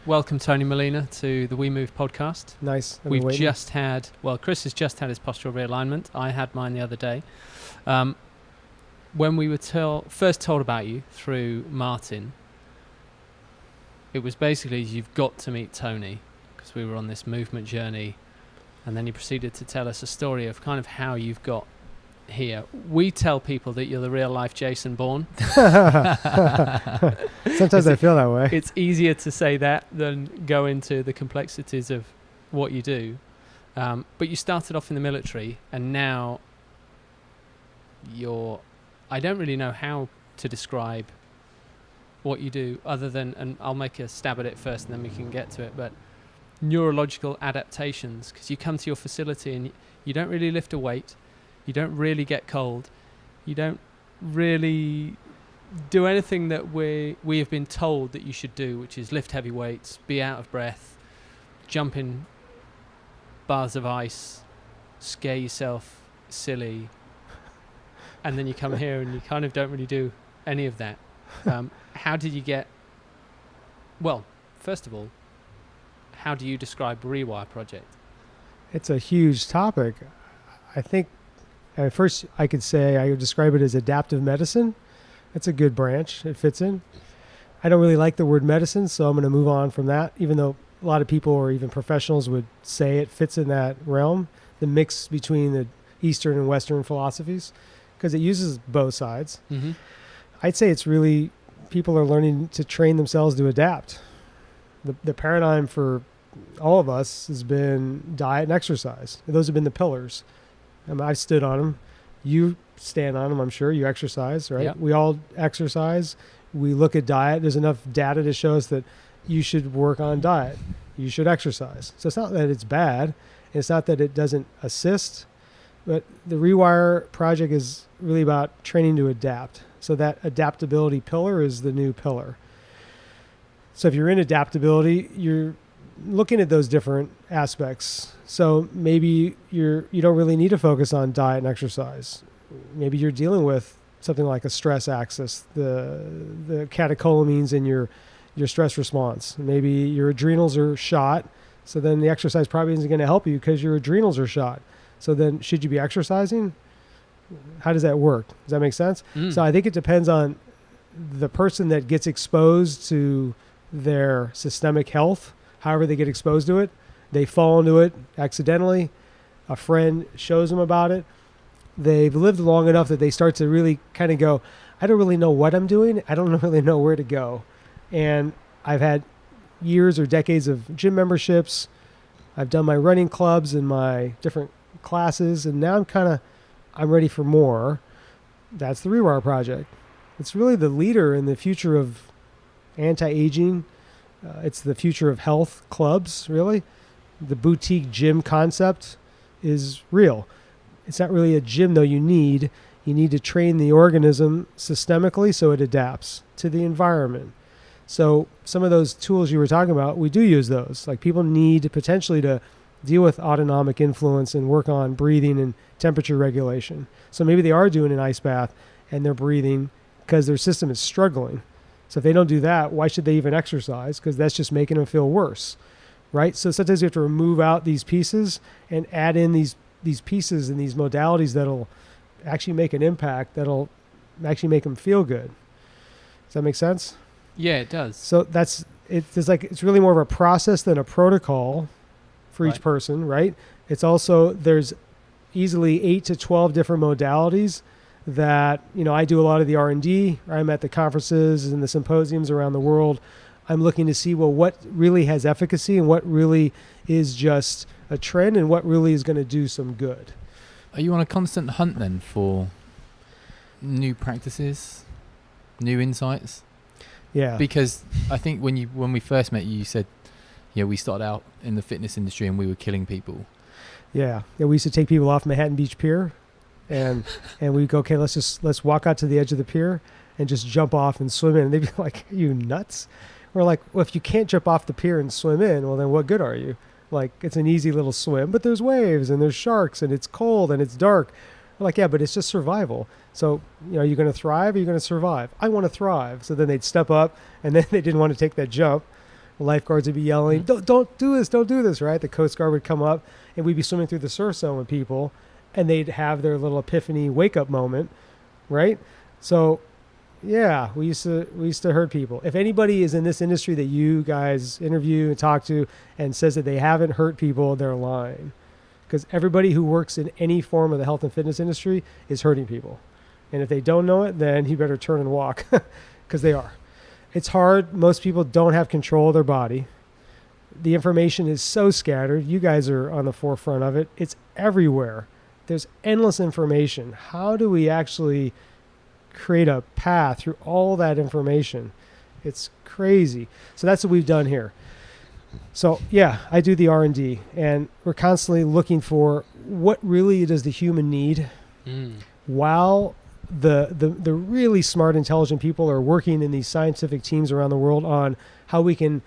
Welcome, Tony Molina, to the weMove podcast. Nice. We've just had, Chris has just had his postural realignment. I had mine the other day. When we were first told about you through Martin, it was basically, you've got to meet Tony, because we were on this movement journey. And then he proceeded to tell us a story of kind of how you've got here. We tell people that you're the real life Jason Bourne. Sometimes I feel that way. It's easier to say that than go into the complexities of what you do. But you started off in the military, and now I don't really know how to describe what you do other than, and I'll make a stab at it first and then we can get to it, but neurological adaptations, because you come to your facility and you don't really lift a weight. You don't really get cold. You don't really do anything that we have been told that you should do, which is lift heavy weights, be out of breath, jump in bars of ice, scare yourself silly, and then you come here and you kind of don't really do any of that. How did you get... Well, first of all, how do you describe Rewire Project? It's a huge topic. I think at first, I could describe it as adaptive medicine. That's a good branch. It fits in. I don't really like the word medicine, so I'm going to move on from that, even though a lot of people or even professionals would say it fits in that realm, the mix between the Eastern and Western philosophies, because it uses both sides. Mm-hmm. I'd say it's really, people are learning to train themselves to adapt. The paradigm for all of us has been diet and exercise. Those have been the pillars. I've stood on them. You stand on them, I'm sure. You exercise, right? Yep. We all exercise. We look at diet. There's enough data to show us that you should work on diet. You should exercise. So it's not that it's bad. It's not that it doesn't assist. But the Rewire Project is really about training to adapt. So that adaptability pillar is the new pillar. So if you're in adaptability, you're looking at those different aspects. So maybe you don't really need to focus on diet and exercise. Maybe you're dealing with something like a stress axis, the catecholamines in your stress response. Maybe your adrenals are shot, so then the exercise probably isn't going to help you because your adrenals are shot. So then should you be exercising? How does that work? Does that make sense? So I think it depends on the person that gets exposed to their systemic health. However they get exposed to it, they fall into it accidentally. A friend shows them about it. They've lived long enough that they start to really kind of go, I don't really know what I'm doing. I don't really know where to go. And I've had years or decades of gym memberships. I've done my running clubs and my different classes. And now I'm ready for more. That's the Rewire Project. It's really the leader in the future of anti-aging. It's the future of health clubs, really. The boutique gym concept is real. It's not really a gym, though. You need to train the organism systemically so it adapts to the environment. So some of those tools you were talking about, we do use those. Like people need potentially to deal with autonomic influence and work on breathing and temperature regulation. So maybe they are doing an ice bath and they're breathing because their system is struggling. So if they don't do that, why should they even exercise? Because that's just making them feel worse, right? So sometimes we have to remove out these pieces and add in these pieces and these modalities that'll actually make an impact, that'll actually make them feel good. Does that make sense? Yeah, it does. So it's really more of a process than a protocol for each person, right? It's also, there's easily 8 to 12 different modalities that, I do a lot of the R&D. I'm at the conferences and the symposiums around the world. I'm looking to see, what really has efficacy and what really is just a trend and what really is going to do some good. Are you on a constant hunt then for new practices, new insights? Yeah. Because I think when we first met you, you said, we started out in the fitness industry and we were killing people. Yeah. We used to take people off Manhattan Beach Pier. And we'd go, okay, let's walk out to the edge of the pier and just jump off and swim in. And they'd be like, are you nuts? We're like, well, if you can't jump off the pier and swim in, well, then what good are you? Like, it's an easy little swim, but there's waves and there's sharks and it's cold and it's dark. We're like, yeah, but it's just survival. So, are you going to thrive or are you going to survive? I want to thrive. So then they'd step up, and then they didn't want to take that jump. The lifeguards would be yelling, don't do this, right? The Coast Guard would come up, and we'd be swimming through the surf zone with people, and they'd have their little epiphany wake-up moment, right? So, yeah, we used to hurt people. If anybody is in this industry that you guys interview and talk to and says that they haven't hurt people, they're lying. Because everybody who works in any form of the health and fitness industry is hurting people. And if they don't know it, then you better turn and walk, because they are. It's hard. Most people don't have control of their body. The information is so scattered. You guys are on the forefront of it. It's everywhere. There's endless information. How do we actually create a path through all that information? It's crazy. So that's what we've done here. So yeah, I do the R&D, and we're constantly looking for what really does the human need, while the really smart, intelligent people are working in these scientific teams around the world on how we can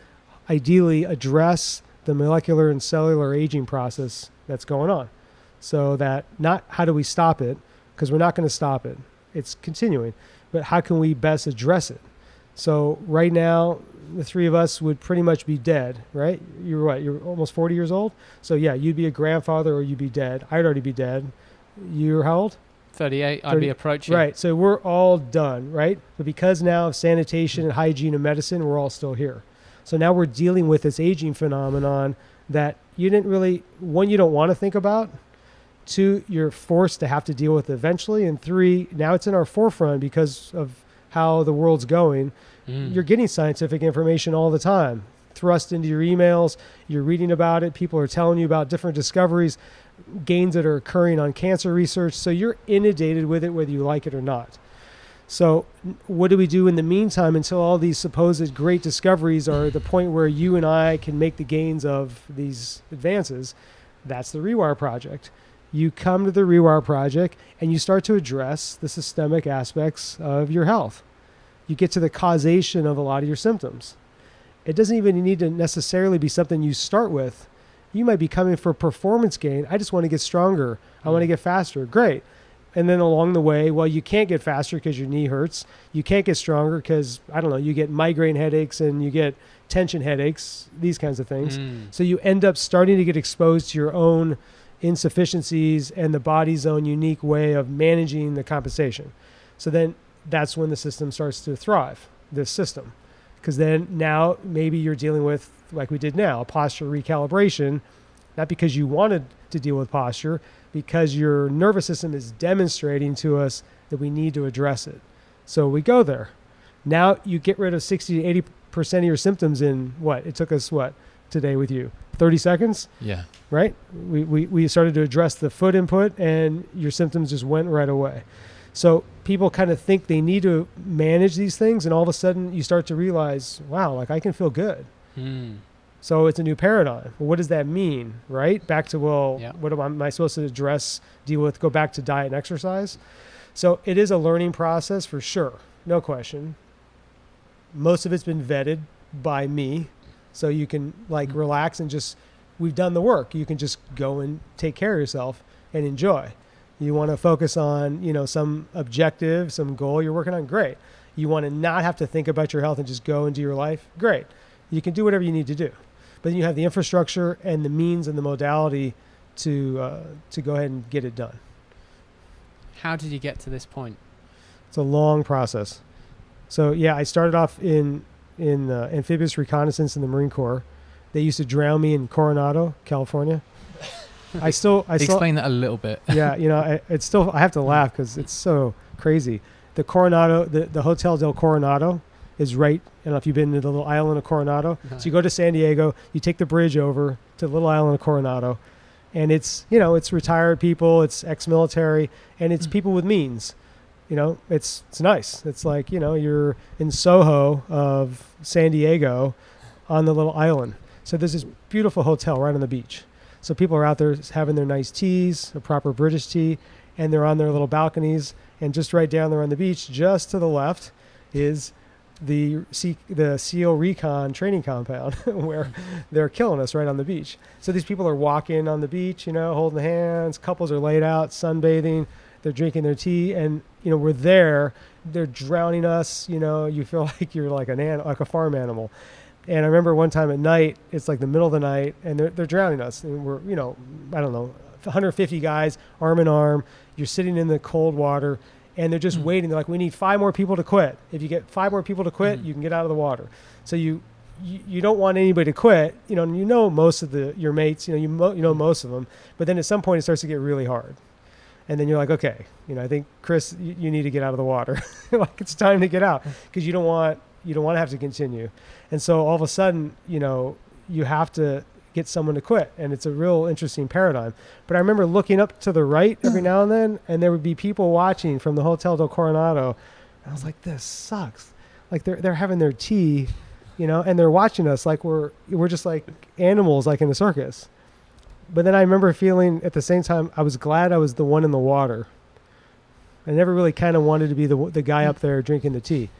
ideally address the molecular and cellular aging process that's going on. So that not how do we stop it, because we're not going to stop it. It's continuing, but how can we best address it? So right now, the three of us would pretty much be dead, right? You're what? You're almost 40 years old. So yeah, you'd be a grandfather or you'd be dead. I'd already be dead. You're how old? 38. I'd be approaching. Right. So we're all done, right? But because now of sanitation and hygiene and medicine, we're all still here. So now we're dealing with this aging phenomenon that you didn't really, one, you don't want to think about. Two, you're forced to have to deal with eventually. And three, now it's in our forefront because of how the world's going. You're getting scientific information all the time, thrust into your emails. You're reading about it. People are telling you about different discoveries, gains that are occurring on cancer research. So you're inundated with it, whether you like it or not. So what do we do in the meantime until all these supposed great discoveries are at the point where you and I can make the gains of these advances? That's the Rewire Project. You come to the Rewire Project and you start to address the systemic aspects of your health. You get to the causation of a lot of your symptoms. It doesn't even need to necessarily be something you start with. You might be coming for performance gain. I just want to get stronger. I want to get faster. Great. And then along the way, well, you can't get faster because your knee hurts. You can't get stronger because, I don't know, you get migraine headaches and you get tension headaches, these kinds of things. So you end up starting to get exposed to your own insufficiencies and the body's own unique way of managing the compensation. So then that's when the system starts to thrive, this system. Because then now maybe you're dealing with, like we did now, posture recalibration, not because you wanted to deal with posture, because your nervous system is demonstrating to us that we need to address it. So we go there. Now you get rid of 60 to 80% of your symptoms in what? It took us what today with you? 30 seconds? Yeah. Right? We started to address the foot input and your symptoms just went right away. So people kind of think they need to manage these things, and all of a sudden you start to realize, wow, like I can feel good. So it's a new paradigm. Well, what does that mean, right? Back to, what am I supposed to address, deal with, go back to diet and exercise? So it is a learning process for sure, no question. Most of it's been vetted by me, so you can relax and just, we've done the work. You can just go and take care of yourself and enjoy. You want to focus on, some objective, some goal you're working on, great. You want to not have to think about your health and just go and do your life, great. You can do whatever you need to do. But then you have the infrastructure and the means and the modality to go ahead and get it done. How did you get to this point? It's a long process. So yeah, I started off in amphibious reconnaissance in the Marine Corps. They used to drown me in Coronado, California. I still explain that a little bit. Yeah, I have to laugh because it's so crazy. The Coronado, the Hotel del Coronado is right. I don't know if you've been to the little island of Coronado. No. So you go to San Diego, you take the bridge over to the little island of Coronado, and it's retired people, it's ex-military, and it's people with means. It's nice. It's like, you're in Soho of San Diego on the little island. So there's this beautiful hotel right on the beach. So people are out there having their nice teas, a proper British tea, and they're on their little balconies. And just right down there on the beach, just to the left, is the SEAL Recon training compound where they're killing us right on the beach. So these people are walking on the beach, holding hands. Couples are laid out, sunbathing. They're drinking their tea, and we're there. They're drowning us. You feel like you're like like a farm animal. And I remember one time at night, it's like the middle of the night, and they're drowning us. And we're, I don't know, 150 guys, arm in arm. You're sitting in the cold water, and they're just waiting. They're like, we need 5 more people to quit. If you get 5 more people to quit, you can get out of the water. So you don't want anybody to quit. Most of your mates. You know most of them. But then at some point, it starts to get really hard. And then you're like, okay, I think Chris, you need to get out of the water. Like it's time to get out, because you don't want to have to continue. And so all of a sudden, you have to get someone to quit. And it's a real interesting paradigm. But I remember looking up to the right every now and then, and there would be people watching from the Hotel del Coronado. And I was like, this sucks. Like they're having their tea, and they're watching us like we're just like animals, like in a circus. But then I remember feeling at the same time, I was glad I was the one in the water. I never really kind of wanted to be the guy up there drinking the tea.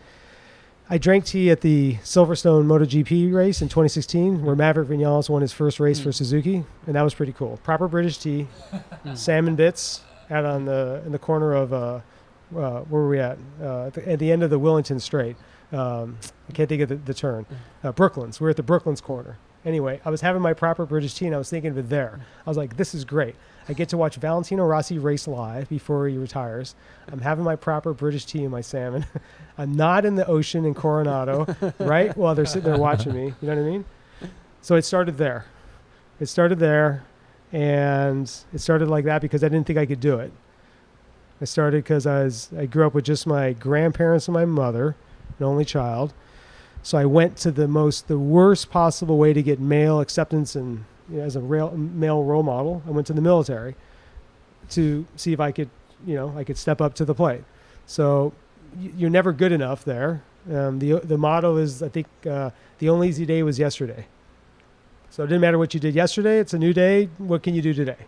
I drank tea at the Silverstone MotoGP race in 2016, where Maverick Vinales won his first race for Suzuki, and that was pretty cool. Proper British tea, salmon bits out in the corner of where were we at the end of the Willington Strait. I can't think of the turn. Brooklands. We're at the Brooklands corner. Anyway, I was having my proper British tea, and I was thinking of it there. I was like, this is great. I get to watch Valentino Rossi race live before he retires. I'm having my proper British tea and my salmon. I'm not in the ocean in Coronado, right? While they're sitting there watching me. You know what I mean? So it started there. And it started like that because I didn't think I could do it. I started because I grew up with just my grandparents and my mother, an only child. So I went to the worst possible way to get male acceptance and as a male role model. I went to the military to see if I could step up to the plate. So you're never good enough there. The motto is, I think, the only easy day was yesterday. So it didn't matter what you did yesterday. It's a new day. What can you do today?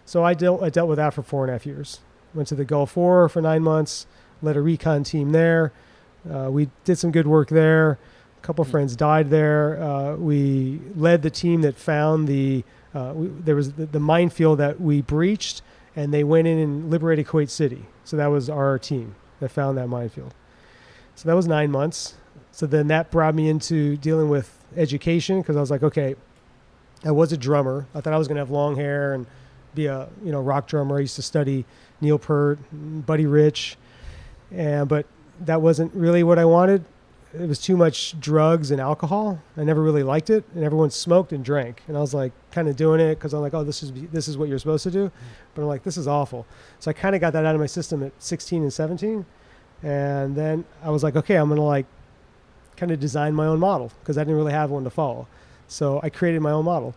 So I dealt with that for 4.5 years. Went to the Gulf War for 9 months, led a recon team there. We did some good work there. A couple of friends died there. We led the team that found there was the minefield that we breached, and they went in and liberated Kuwait City. So that was our team that found that minefield. So that was 9 months. So then that brought me into dealing with education, because I was like, okay, I was a drummer. I thought I was going to have long hair and be a rock drummer. I used to study Neil Peart, Buddy Rich, but that wasn't really what I wanted. It was too much drugs and alcohol. I never really liked it, and everyone smoked and drank. And I was like kind of doing it because I'm like, oh, this is what you're supposed to do. But I'm like, this is awful. So I kind of got that out of my system at 16 and 17. And then I was like, okay, I'm going to like kind of design my own model, because I didn't really have one to follow. So I created my own model.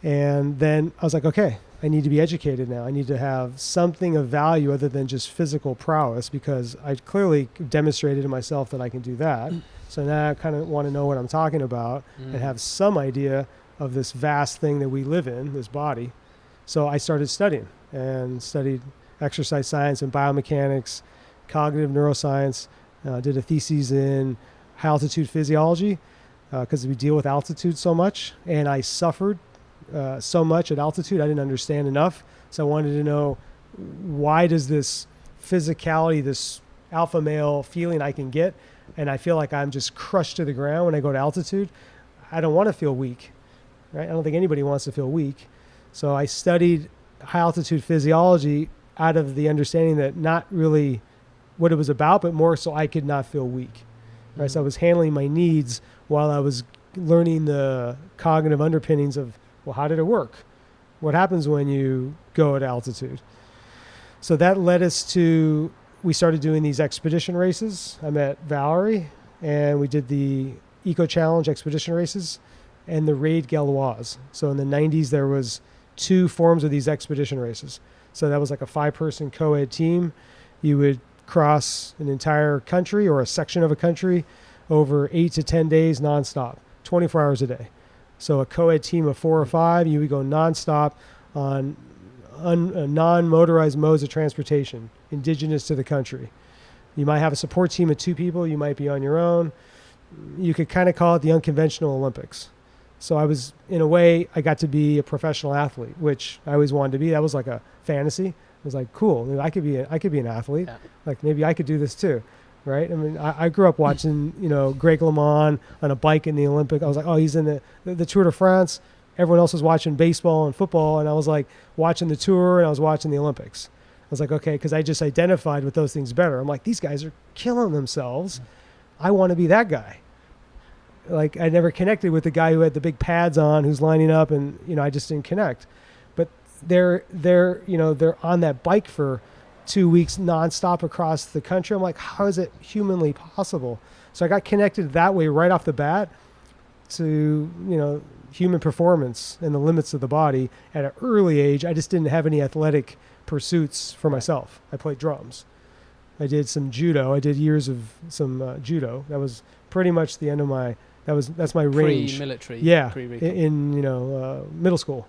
And then I was like, okay, I need to be educated now. I need to have something of value other than just physical prowess, because I clearly demonstrated to myself that I can do that. So now I kind of want to know what I'm talking about and have some idea of this vast thing that we live in, this body. So I started studying and studied exercise science and biomechanics, cognitive neuroscience, did a thesis in high altitude physiology, because we deal with altitude so much, and I suffered so much at altitude. I didn't understand enough. So I wanted to know, why does this physicality, this alpha male feeling I can get, and I feel like I'm just crushed to the ground when I go to altitude. I don't want to feel weak, right? I don't think anybody wants to feel weak. So I studied high altitude physiology out of the understanding that not really what it was about, but more so I could not feel weak, right? So I was handling my needs while I was learning the cognitive underpinnings of, well, how did it work? What happens when you go at altitude? So that led us to, we started doing these expedition races. I met Valerie, and we did the Eco Challenge expedition races and the Raid Gauloise. So in the 90s, there was 2 forms of these expedition races. So that was like a 5-person co-ed team. You would cross an entire country or a section of a country over 8 to 10 days nonstop, 24 hours a day. So a co-ed team of 4 or 5, you would go nonstop on non-motorized modes of transportation, indigenous to the country. You might have a support team of 2 people. You might be on your own. You could kind of call it the unconventional Olympics. So I was, in a way, I got to be a professional athlete, which I always wanted to be. That was like a fantasy. was like, cool. Maybe I could be an athlete. Yeah. Like maybe I could do this too. Right. I mean, I grew up watching, Greg LeMond on a bike in the Olympic. I was like, oh, he's in the Tour de France. Everyone else was watching baseball and football. And I was like watching the Tour and I was watching the Olympics. I was like, okay, because I just identified with those things better. I'm like, these guys are killing themselves. I want to be that guy. Like I never connected with the guy who had the big pads on, who's lining up, and I just didn't connect. But they're on that bike for 2 weeks nonstop across the country. I'm like, how is it humanly possible? So I got connected that way right off the bat to human performance and the limits of the body at an early age. I just didn't have any athletic pursuits for myself. I played drums. I did some judo. I did years of some judo. That was pretty much the end of my. That's my range. Pre-military. Yeah, pre-recon. in middle school.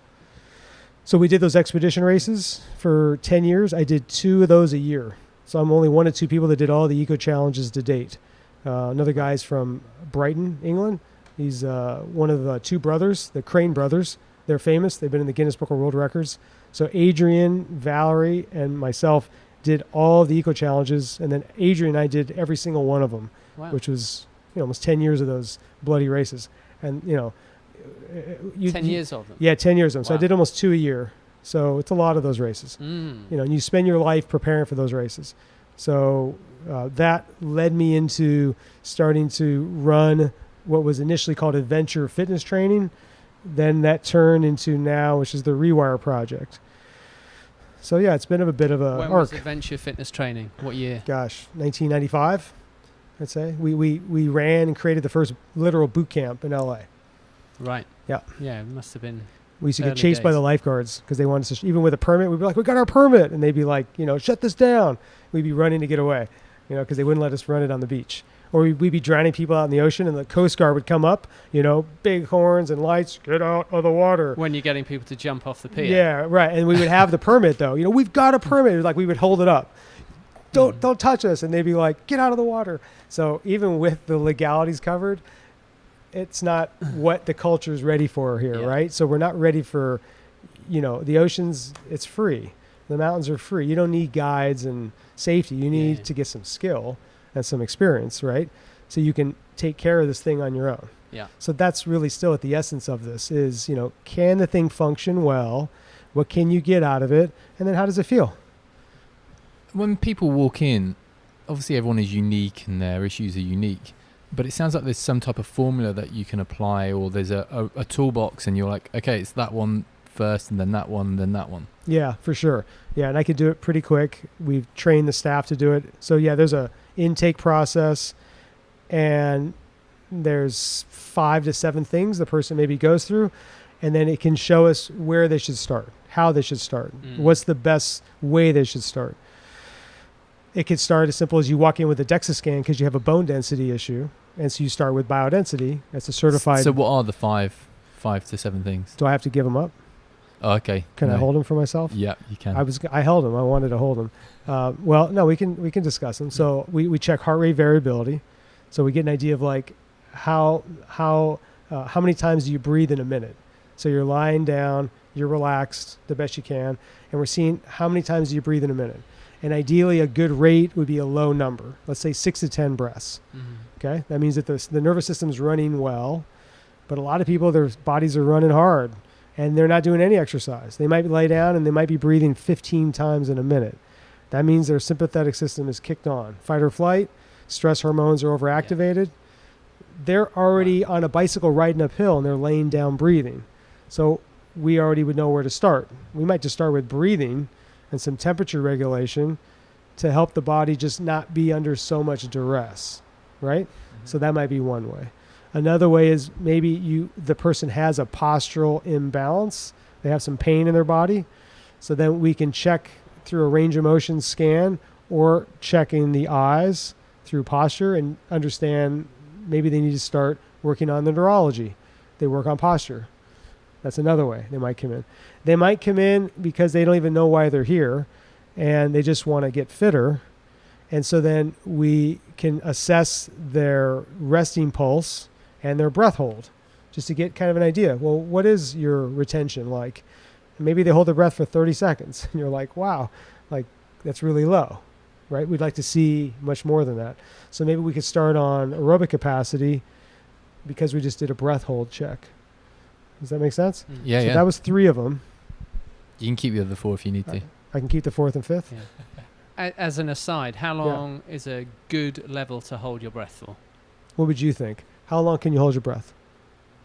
So we did those expedition races for 10 years. I did 2 of those a year. So I'm only 1 of 2 people that did all the eco challenges to date. Another guy's from Brighton, England. He's one of 2 brothers, the Crane brothers. They're famous. They've been in the Guinness Book of World Records. So Adrian, Valerie, and myself did all the eco challenges. And then Adrian and I did every single one of them, Wow. which was almost 10 years of those bloody races. And, 10 years of them. Yeah, 10 years of them. So I Wow. did almost 2 a year. So it's a lot of those races. Mm. And you spend your life preparing for those races. So that led me into starting to run what was initially called adventure fitness training. Then that turned into now, which is the Rewire Project. So yeah, it's been a bit of a When arc. was adventure fitness training? What year? Gosh, 1995, I'd say. We ran and created the first literal boot camp in LA. Right. Yeah. Yeah, it must have been. We used to Early get chased by days. the lifeguards because they wanted us to, even with a permit, we'd be like, we got our permit. And they'd be like, shut this down. We'd be running to get away, because they wouldn't let us run it on the beach. Or we'd be drowning people out in the ocean and the Coast Guard would come up, big horns and lights, get out of the water. When you're getting people to jump off the pier. Yeah, right. And we would have the permit though. We've got a permit. It was like we would hold it up. Don't touch us. And they'd be like, get out of the water. So even with the legalities covered, it's not what the culture is ready for here, Yeah. right? So we're not ready for, the oceans, it's free. The mountains are free. You don't need guides and safety. You need Yeah. to get some skill and some experience, right? So you can take care of this thing on your own. Yeah. So that's really still at the essence of this is, can the thing function well? What can you get out of it? And then how does it feel? When people walk in, obviously everyone is unique and their issues are unique, but it sounds like there's some type of formula that you can apply, or there's a toolbox and you're like, okay, it's that one first and then that one, then that one. Yeah, for sure. Yeah, and I could do it pretty quick. We've trained the staff to do it. So yeah, there's a intake process and there's 5 to 7 things the person maybe goes through, and then it can show us where they should start, how they should start, what's the best way they should start. It could start as simple as you walk in with a DEXA scan because you have a bone density issue, and so you start with biodensity. That's a certified. So what are the 5 to 7 things? Do I have to give them up? Oh, okay. Can I No. hold them for myself? Yeah, you can. I held them. I wanted to hold them. Well, no, we can discuss them. So we check heart rate variability. So we get an idea of like how many times do you breathe in a minute. So you're lying down, you're relaxed the best you can, and we're seeing how many times do you breathe in a minute. And ideally, a good rate would be a low number. Let's say 6 to 10 breaths. Okay, that means that the nervous system's running well, but a lot of people, their bodies are running hard, and they're not doing any exercise. They might lay down and they might be breathing 15 times in a minute. That means their sympathetic system is kicked on. Fight or flight, stress hormones are overactivated. They're already on a bicycle riding uphill and they're laying down breathing. So we already would know where to start. We might just start with breathing and some temperature regulation to help the body just not be under so much duress, right? So that might be one way. Another way is maybe the person has a postural imbalance. They have some pain in their body. So then we can check through a range of motion scan or checking the eyes through posture and understand maybe they need to start working on the neurology. They work on posture. That's another way they might come in. They might come in because they don't even know why they're here and they just want to get fitter. And so then we can assess their resting pulse and their breath hold just to get kind of an idea. Well, what is your retention like? And maybe they hold their breath for 30 seconds and you're like, wow, Like, that's really low, right? We'd like to see much more than that. So maybe we could start on aerobic capacity because we just did a breath hold check. Does that make sense? Yeah, So yeah. that was 3 of them. You can keep the other 4 if you need to. I can keep the 4th and 5th. Yeah. As an aside, how long is a good level to hold your breath for? What would you think? How long can you hold your breath?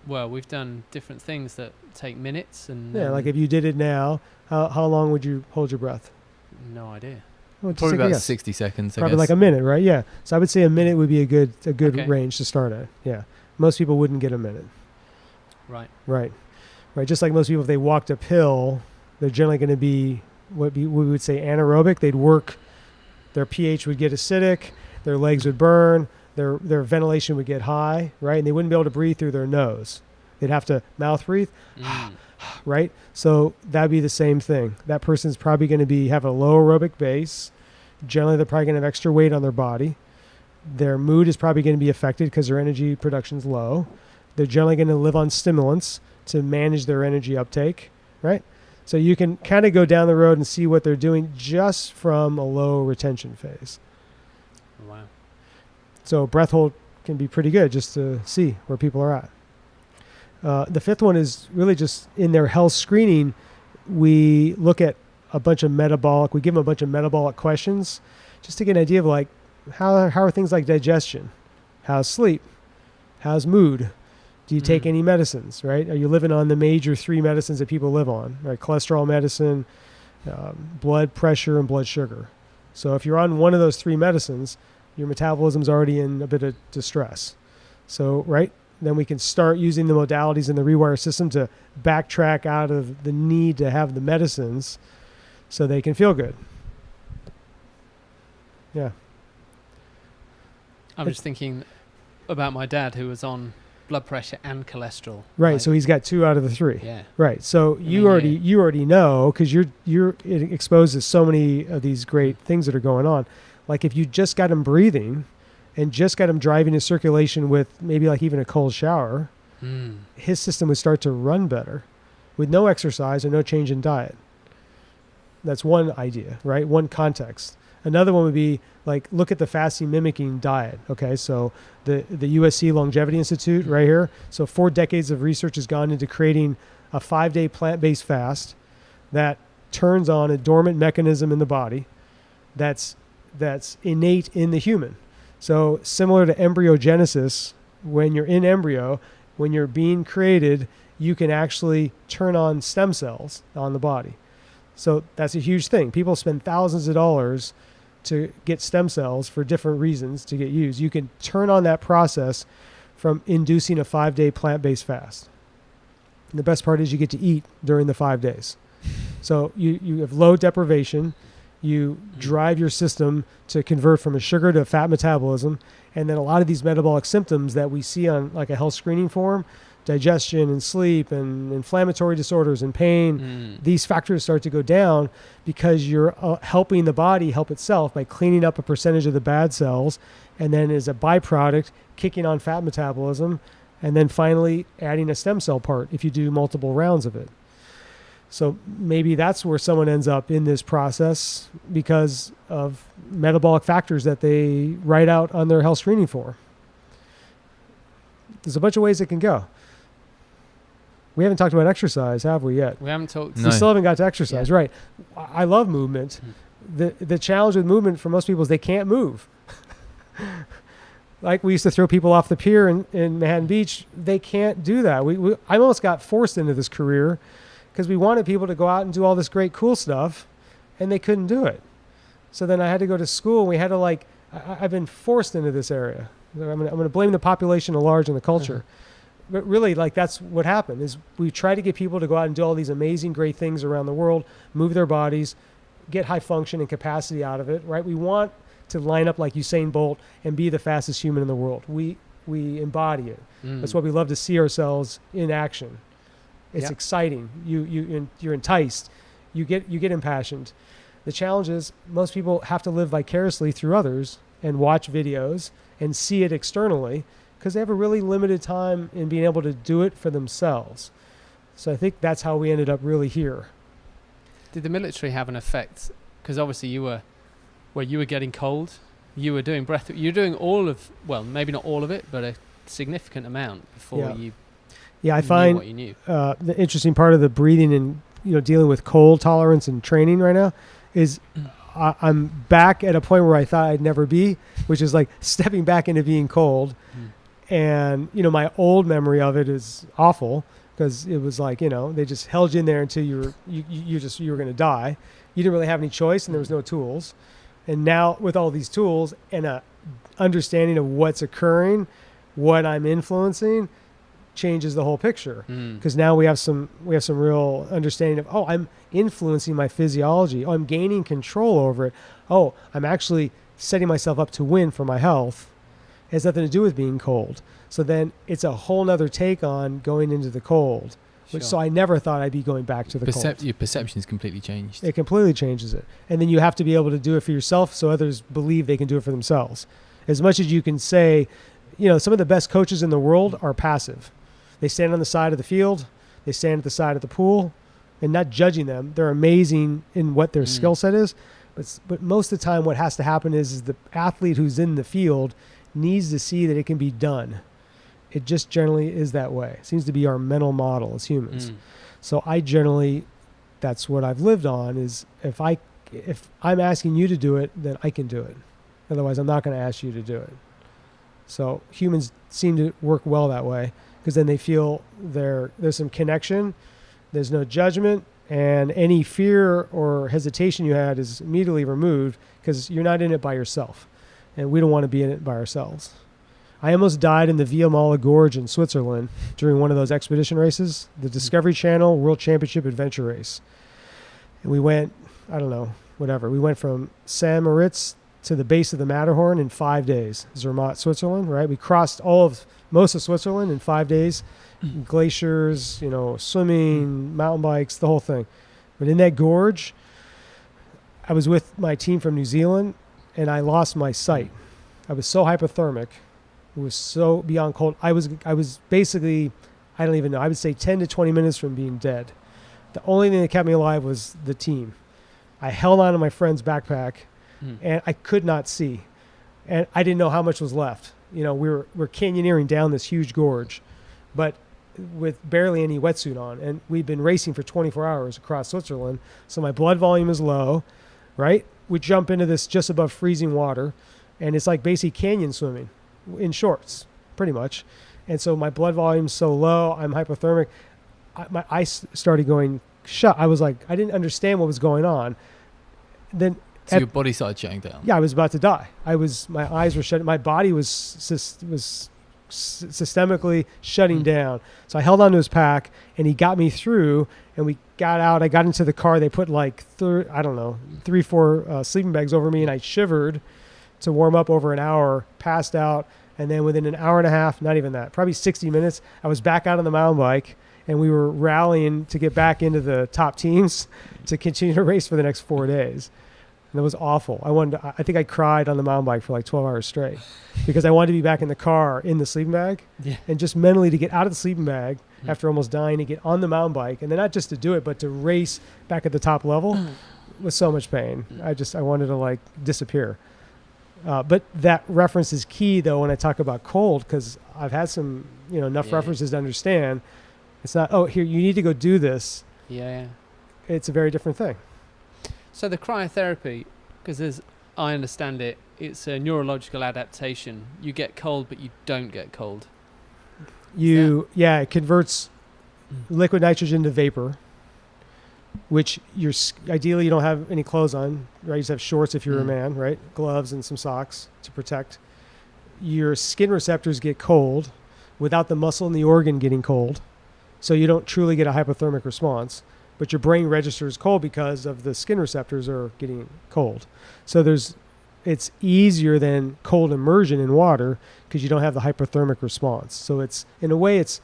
Well, we've done different things that take minutes, and Yeah, like if you did it now, how long would you hold your breath? no idea. Well, just Probably take a about guess. 60 seconds, I Probably guess. like a minute, right? Yeah. So I would say a minute would be a good Okay. range to start at. Yeah. Most people wouldn't get a minute. Right. Right. Right. Just like most people, if they walked uphill, they're generally going to be what we would say anaerobic. They'd work, their pH would get acidic, their legs would burn, their ventilation would get high, right? And they wouldn't be able to breathe through their nose. They'd have to mouth breathe, right? So that'd be the same thing. That person's probably going to have a low aerobic base. Generally, they're probably going to have extra weight on their body. Their mood is probably going to be affected because their energy production's low. They're generally going to live on stimulants to manage their energy uptake, right? So you can kind of go down the road and see what they're doing just from a low retention phase. Wow. So breath hold can be pretty good just to see where people are at. The 5th one is really just in their health screening. We look at we give them a bunch of metabolic questions just to get an idea of like, how are things like digestion? How's sleep? How's mood? Do you take any medicines, right? Are you living on the major 3 medicines that people live on, right? Cholesterol medicine, blood pressure, and blood sugar. So if you're on one of those 3 medicines, your metabolism's already in a bit of distress. So, right? Then we can start using the modalities in the Rewire system to backtrack out of the need to have the medicines so they can feel good. Yeah. I'm just thinking about my dad who was on blood pressure and cholesterol. Right. Like, So he's got 2 out of the 3. yeah. Right. So you already know, because you're exposed to so many of these great things that are going on. Like if you just got him breathing and just got him driving his circulation with maybe like even a cold shower, his system would start to run better with no exercise and no change in diet. That's one idea, right? One context. Another one would be like, look at the fasting mimicking diet. Okay. So the USC Longevity Institute right here. So 4 decades of research has gone into creating a 5-day plant-based fast that turns on a dormant mechanism in the body that's innate in the human. So similar to embryogenesis, when you're in embryo, when you're being created, you can actually turn on stem cells on the body. So that's a huge thing. People spend thousands of dollars to get stem cells for different reasons to get used. You can turn on that process from inducing a 5-day plant-based fast. And the best part is you get to eat during the 5 days. So you have low deprivation. You drive your system to convert from a sugar to a fat metabolism. And then a lot of these metabolic symptoms that we see on like a health screening form, digestion and sleep and inflammatory disorders and pain, these factors start to go down because you're helping the body help itself by cleaning up a percentage of the bad cells, and then as a byproduct, kicking on fat metabolism, and then finally adding a stem cell part if you do multiple rounds of it. So maybe that's where someone ends up in this process because of metabolic factors that they write out on their health screening form. There's a bunch of ways it can go. We haven't talked about exercise, have we yet? We haven't talked. We still haven't got to exercise, right? I love movement. The challenge with movement for most people is they can't move. Like we used to throw people off the pier in Manhattan Beach. They can't do that. I almost got forced into this career because we wanted people to go out and do all this great cool stuff, and they couldn't do it. So then I had to go to school, and we had to I've been forced into this area. I'm going to blame the population at large and the culture. But really, that's what happened, is we try to get people to go out and do all these amazing, great things around the world, move their bodies, get high function and capacity out of it, right? We want to line up like Usain Bolt and be the fastest human in the world. We embody it. That's why we love to see ourselves in action. It's exciting. You're enticed. You get impassioned. The challenge is most people have to live vicariously through others and watch videos and see it externally because they have a really limited time in being able to do it for themselves. So I think that's how we ended up really here. Did the military have an effect because obviously you were getting cold. You were doing breath. You're doing all of, well, maybe not all of it, but a significant amount before you. Yeah, I knew find what you knew. The interesting part of the breathing and dealing with cold tolerance and training right now is I'm back at a point where I thought I'd never be, which is like stepping back into being cold. And my old memory of it is awful because it was like they just held you in there until you were going to die. You didn't really have any choice, and there was no tools. And now with all these tools and a understanding of what's occurring, what I'm influencing, changes the whole picture. Because now we have some real understanding of, I'm influencing my physiology. I'm gaining control over it. I'm actually setting myself up to win for my health. It has nothing to do with being cold. So then it's a whole nother take on going into the cold. So I never thought I'd be going back to the cold. Your perception's completely changed. It completely changes it. And then you have to be able to do it for yourself so others believe they can do it for themselves. As much as you can say, some of the best coaches in the world are passive. They stand on the side of the field. They stand at the side of the pool. And not judging them. They're amazing in what their skill set is. But most of the time what has to happen is the athlete who's in the field needs to see that it can be done. It just generally is that way. It seems to be our mental model as humans. So that's what I've lived on is if I'm asking you to do it, then I can do it. Otherwise, I'm not going to ask you to do it. So humans seem to work well that way because then they feel there's some connection. There's no judgment, and any fear or hesitation you had is immediately removed because you're not in it by yourself, and we don't want to be in it by ourselves. I almost died in the Via Mala Gorge in Switzerland during one of those expedition races, the Discovery Channel World Championship Adventure Race. And we went, we went from San Moritz to the base of the Matterhorn in 5 days, Zermatt, Switzerland, right? We crossed most of Switzerland in 5 days, glaciers, swimming, mountain bikes, the whole thing. But in that gorge, I was with my team from New Zealand, and I lost my sight. I was so hypothermic. It was so beyond cold. I was basically, I don't even know, I would say 10 to 20 minutes from being dead. The only thing that kept me alive was the team. I held on to my friend's backpack, and I could not see. And I didn't know how much was left. We're canyoneering down this huge gorge, but with barely any wetsuit on. And we've been racing for 24 hours across Switzerland. So my blood volume is low, right? We jump into this just above freezing water, and it's like basically canyon swimming in shorts, pretty much. And so my blood volume's so low, I'm hypothermic. My eyes started going shut. I was like, I didn't understand what was going on. Then so your body started shutting down. Yeah, I was about to die. My eyes were shutting. My body was systemically shutting down. So I held onto his pack, and he got me through. And we got out. I got into the car. They put like 3-4 sleeping bags over me, and I shivered to warm up over an hour. Passed out, and then within an hour and a half, not even that, probably 60 minutes, I was back out on the mountain bike, and we were rallying to get back into the top teams to continue to race for the next 4 days. And it was awful. I think I cried on the mountain bike for like 12 hours straight because I wanted to be back in the car in the sleeping bag and just mentally to get out of the sleeping bag after almost dying and get on the mountain bike. And then not just to do it, but to race back at the top level with so much pain. I wanted to like disappear. But that reference is key though when I talk about cold because I've had some, enough references to understand. It's not, here, you need to go do this. Yeah. It's a very different thing. So the cryotherapy, because as I understand it, it's a neurological adaptation. You get cold, but you don't get cold. It converts liquid nitrogen to vapor, which ideally you don't have any clothes on, right? You just have shorts if you're a man, right? Gloves and some socks to protect. Your skin receptors get cold without the muscle and the organ getting cold. So you don't truly get a hypothermic response. But your brain registers cold because of the skin receptors are getting cold. So it's easier than cold immersion in water because you don't have the hypothermic response. So it's in a way it's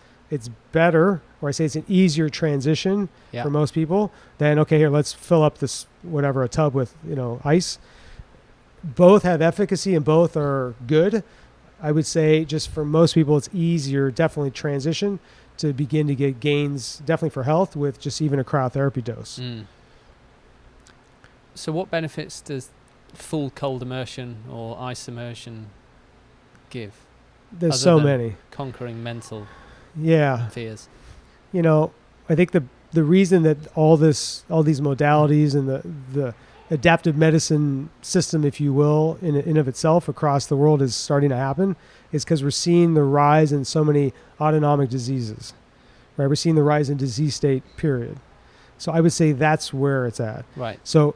better, or I say it's an easier transition for most people than, okay, here, let's fill up this a tub with ice. Both have efficacy and both are good. I would say just for most people it's easier, definitely transition to begin to get gains, definitely for health, with just even a cryotherapy dose. So what benefits does full cold immersion or ice immersion give? There's other so than many. Conquering mental Yeah. fears. I think the reason that all these modalities and the adaptive medicine system, if you will, in of itself across the world is starting to happen is because we're seeing the rise in so many autonomic diseases, right? We're seeing the rise in disease state, period. So I would say that's where it's at. Right. So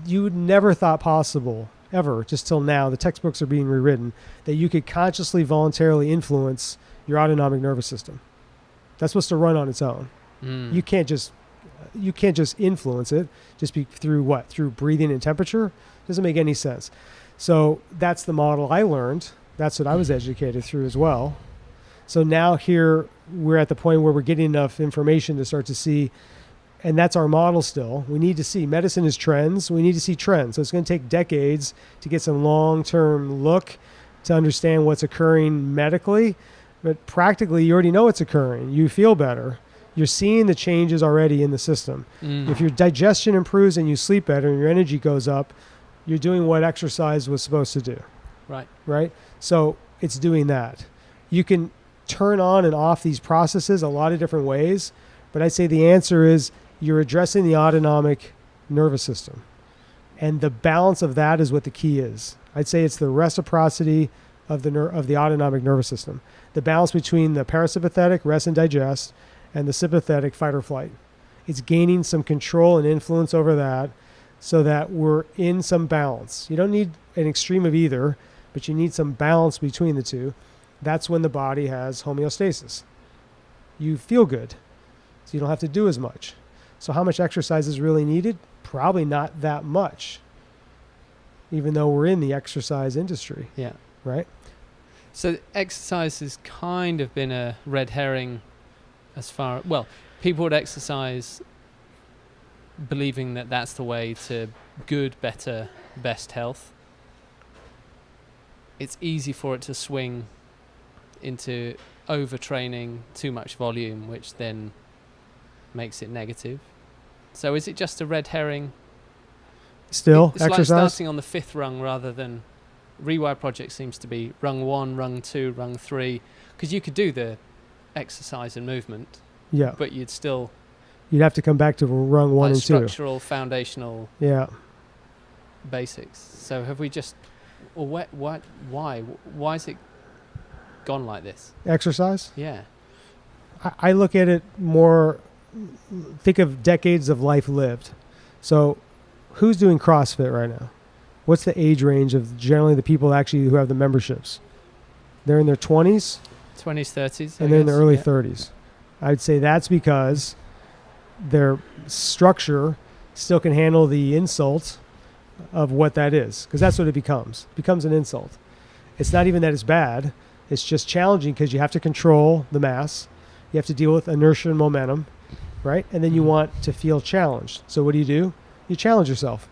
you would never thought possible ever, just till now, the textbooks are being rewritten, that you could consciously, voluntarily influence your autonomic nervous system. That's supposed to run on its own. You can't just influence it through breathing and temperature. Doesn't make any sense. So that's the model I learned. That's what I was educated through as well. So now here we're at the point where we're getting enough information to start to see, and that's our model still. We need to see, medicine is trends. We need to see trends. So it's going to take decades to get some long-term look to understand what's occurring medically, but practically you already know what's occurring. You feel better. You're seeing the changes already in the system. If your digestion improves and you sleep better and your energy goes up, you're doing what exercise was supposed to do. Right? So it's doing that. You can turn on and off these processes a lot of different ways, but I'd say the answer is you're addressing the autonomic nervous system. And the balance of that is what the key is. I'd say it's the reciprocity of the autonomic nervous system. The balance between the parasympathetic, rest and digest, and the sympathetic, fight or flight. It's gaining some control and influence over that so that we're in some balance. You don't need an extreme of either, but you need some balance between the two. That's when the body has homeostasis. You feel good, so you don't have to do as much. So how much exercise is really needed? Probably not that much, even though we're in the exercise industry. Yeah. Right? So exercise has kind of been a red herring people would exercise believing that that's the way to good, better, best health. It's easy for it to swing into overtraining, too much volume, which then makes it negative. So is it just a red herring? Still, it's exercise? like starting on the fifth rung rather than Rewire Project seems to be rung 1, rung 2, rung 3, because you could do the exercise and movement, but you'd have to come back to rung 1 and 2. Structural, foundational, basics. So have we just, or why is it gone like this? Exercise? Yeah. I look at it more, think of decades of life lived. So who's doing CrossFit right now? What's the age range of generally the people actually who have the memberships? They're in their 20s? 20s, 30s. And they're in their early 30s. I'd say that's because their structure still can handle the insult of what that is. Because that's what it becomes. It becomes an insult. It's not even that it's bad. It's just challenging because you have to control the mass. You have to deal with inertia and momentum, right? And then you want to feel challenged. So what do? You challenge yourself.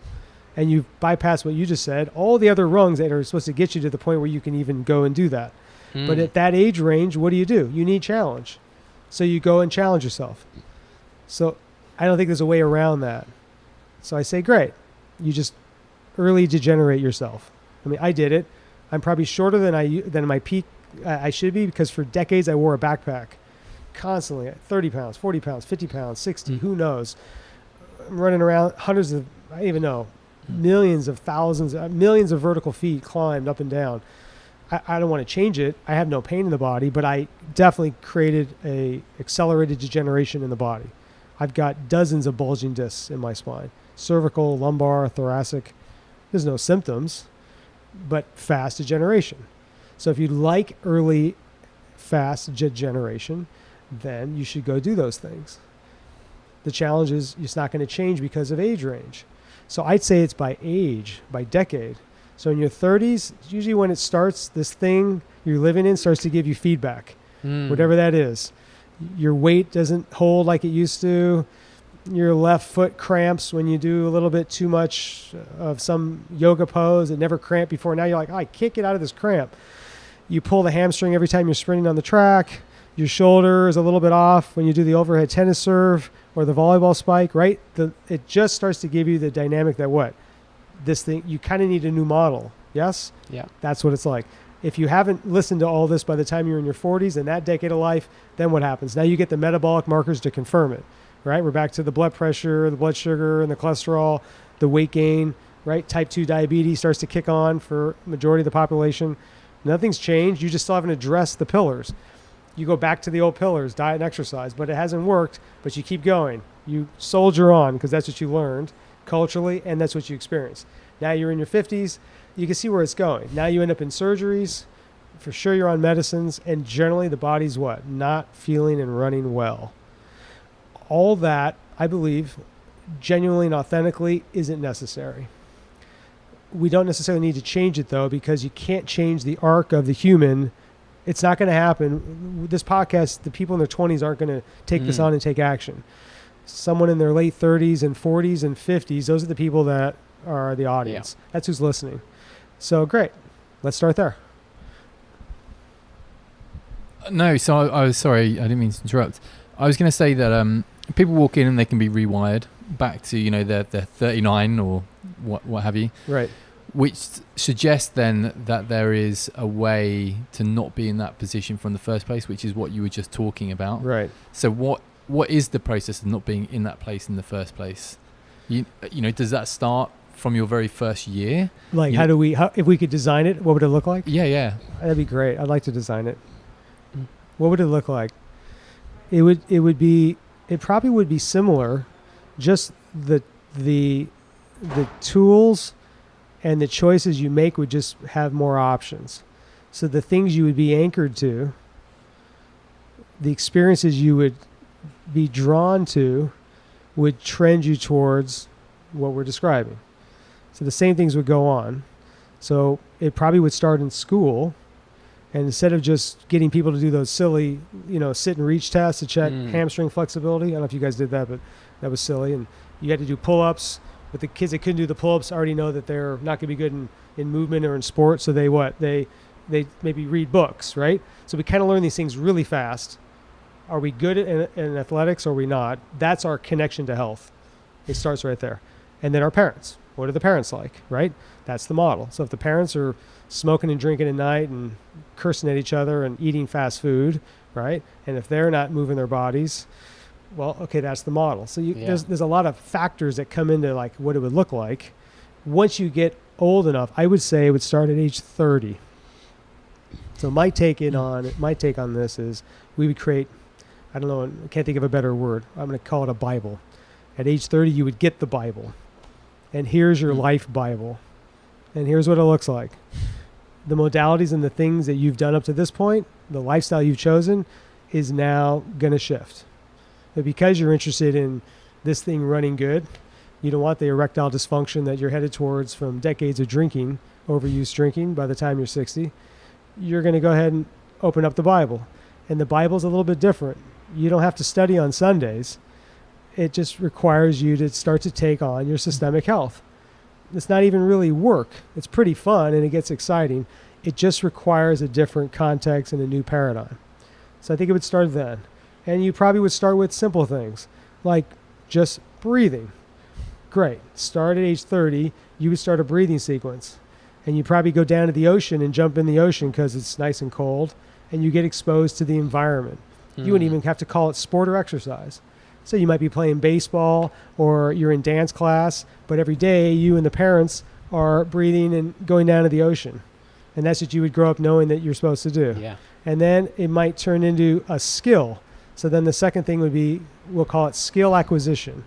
And you bypass what you just said, all the other rungs that are supposed to get you to the point where you can even go and do that. But at that age range, what do? You need challenge. So you go and challenge yourself. So I don't think there's a way around that. So I say, great. You just early degenerate yourself. I mean, I did it. I'm probably shorter than my peak I should be because for decades I wore a backpack constantly at 30 pounds, 40 pounds, 50 pounds, 60, who knows. I'm running around I don't even know, millions of vertical feet climbed up and down. I don't want to change it. I have no pain in the body, but I definitely created a accelerated degeneration in the body. I've got dozens of bulging discs in my spine, cervical, lumbar, thoracic. There's no symptoms, but fast degeneration. So if you like early, fast degeneration, then you should go do those things. The challenge is it's not going to change because of age range. So I'd say it's by age, by decade. So in your 30s, usually when it starts, this thing you're living in starts to give you feedback, whatever that is. Your weight doesn't hold like it used to. Your left foot cramps when you do a little bit too much of some yoga pose. It never cramped before. Now you're like, I can't get out of this cramp. You pull the hamstring every time you're sprinting on the track. your shoulder is a little bit off when you do the overhead tennis serve or the volleyball spike, right? It just starts to give you the dynamic that this thing, you kind of need a new model. Yes? Yeah. That's what it's like. If you haven't listened to all this by the time you're in your 40s and that decade of life, then what happens? Now you get the metabolic markers to confirm it, right? We're back to the blood pressure, the blood sugar, and the cholesterol, the weight gain, right? Type 2 diabetes starts to kick on for majority of the population. Nothing's changed. You just still haven't addressed the pillars. You go back to the old pillars, diet and exercise, but it hasn't worked, but you keep going. You soldier on because that's what you learned culturally and that's what you experienced. Now you're in your 50s. You can see where it's going. Now you end up in surgeries. For sure you're on medicines, and generally the body's what? Not feeling and running well. All that, I believe, genuinely and authentically isn't necessary. We don't necessarily need to change it, though, because you can't change the arc of the human. It's not going to happen. This podcast, the people in their 20s aren't going to take this on and take action. Someone in their late 30s and 40s and 50s, those are the people that are the audience. Yeah. That's who's listening. So great. Let's start there. No, so I was sorry, I didn't mean to interrupt. I was going to say that people walk in and they can be rewired back to, their 39 or what have you. Right. Which suggests then that there is a way to not be in that position from the first place, which is what you were just talking about. Right. So what is the process of not being in that place in the first place? Does that start from your very first year? Like, if we could design it, what would it look like? Yeah. That'd be great. I'd like to design it. What would it look like? It probably would be similar, just the tools and the choices you make would just have more options. So the things you would be anchored to, the experiences you would be drawn to would trend you towards what we're describing. So the same things would go on. So it probably would start in school. And instead of just getting people to do those silly, sit and reach tests to check hamstring flexibility. I don't know if you guys did that, but that was silly. And you had to do pull-ups. But the kids that couldn't do the pull-ups already know that they're not going to be good in movement or in sport. So they maybe read books, right? So we kind of learn these things really fast. Are we good in athletics or are we not? That's our connection to health. It starts right there. And then our parents. What are the parents like, right? That's the model. So if the parents are smoking and drinking at night and cursing at each other and eating fast food, right? And if they're not moving their bodies, well, okay, that's the model. So there's a lot of factors that come into like what it would look like. Once you get old enough, I would say it would start at age 30. So my take on this is we would create, I don't know, I can't think of a better word. I'm going to call it a Bible. At age 30, you would get the Bible. And here's your life Bible. And here's what it looks like. The modalities and the things that you've done up to this point, the lifestyle you've chosen, is now going to shift. But because you're interested in this thing running good, you don't want the erectile dysfunction that you're headed towards from decades of drinking, overuse drinking by the time you're 60, you're going to go ahead and open up the Bible. And the Bible's a little bit different. You don't have to study on Sundays. It just requires you to start to take on your systemic health. It's not even really work. It's pretty fun and it gets exciting. It just requires a different context and a new paradigm. So I think it would start then. And you probably would start with simple things like just breathing. Great. Start at age 30, you would start a breathing sequence. And you probably go down to the ocean and jump in the ocean because it's nice and cold and you get exposed to the environment. You wouldn't even have to call it sport or exercise. So you might be playing baseball or you're in dance class, but every day you and the parents are breathing and going down to the ocean. And that's what you would grow up knowing that you're supposed to do. Yeah. And then it might turn into a skill. So then the second thing would be, we'll call it skill acquisition.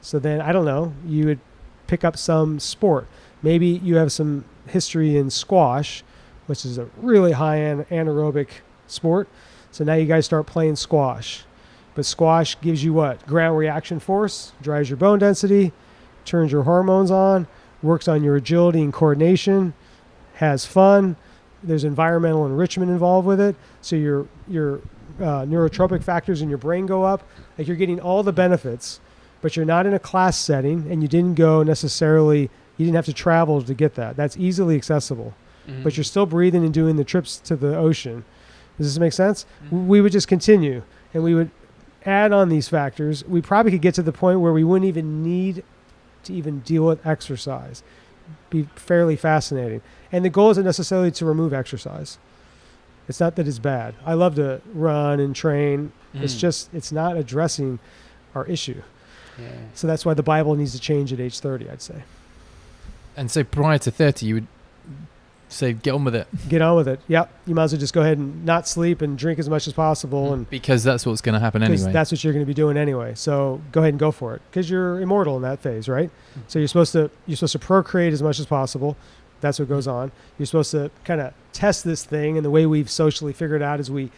So then, I don't know, you would pick up some sport. Maybe you have some history in squash, which is a really high anaerobic sport. So now you guys start playing squash. But squash gives you what? Ground reaction force, drives your bone density, turns your hormones on, works on your agility and coordination, has fun. There's environmental enrichment involved with it. So your neurotropic factors in your brain go up. Like you're getting all the benefits, but you're not in a class setting and you didn't have to travel to get that. That's easily accessible. But you're still breathing and doing the trips to the ocean. Does this make sense? Mhm. We would just continue, and we would add on these factors. We probably could get to the point where we wouldn't even need to even deal with exercise. Be fairly fascinating. And the goal isn't necessarily to remove exercise. It's not that it's bad. I love to run and train. It's just, it's not addressing our issue. Yeah. So that's why the Bible needs to change at age 30, I'd say. And so prior to 30, you would say, get on with it. Get on with it. Yep. You might as well just go ahead and not sleep and drink as much as possible. And Because that's what's going to happen because anyway. that's what you're going to be doing anyway. So go ahead and go for it, because you're immortal in that phase, right? So you're supposed to procreate as much as possible. That's what goes on. You're supposed to kind of test this thing, and the way we've socially figured out is we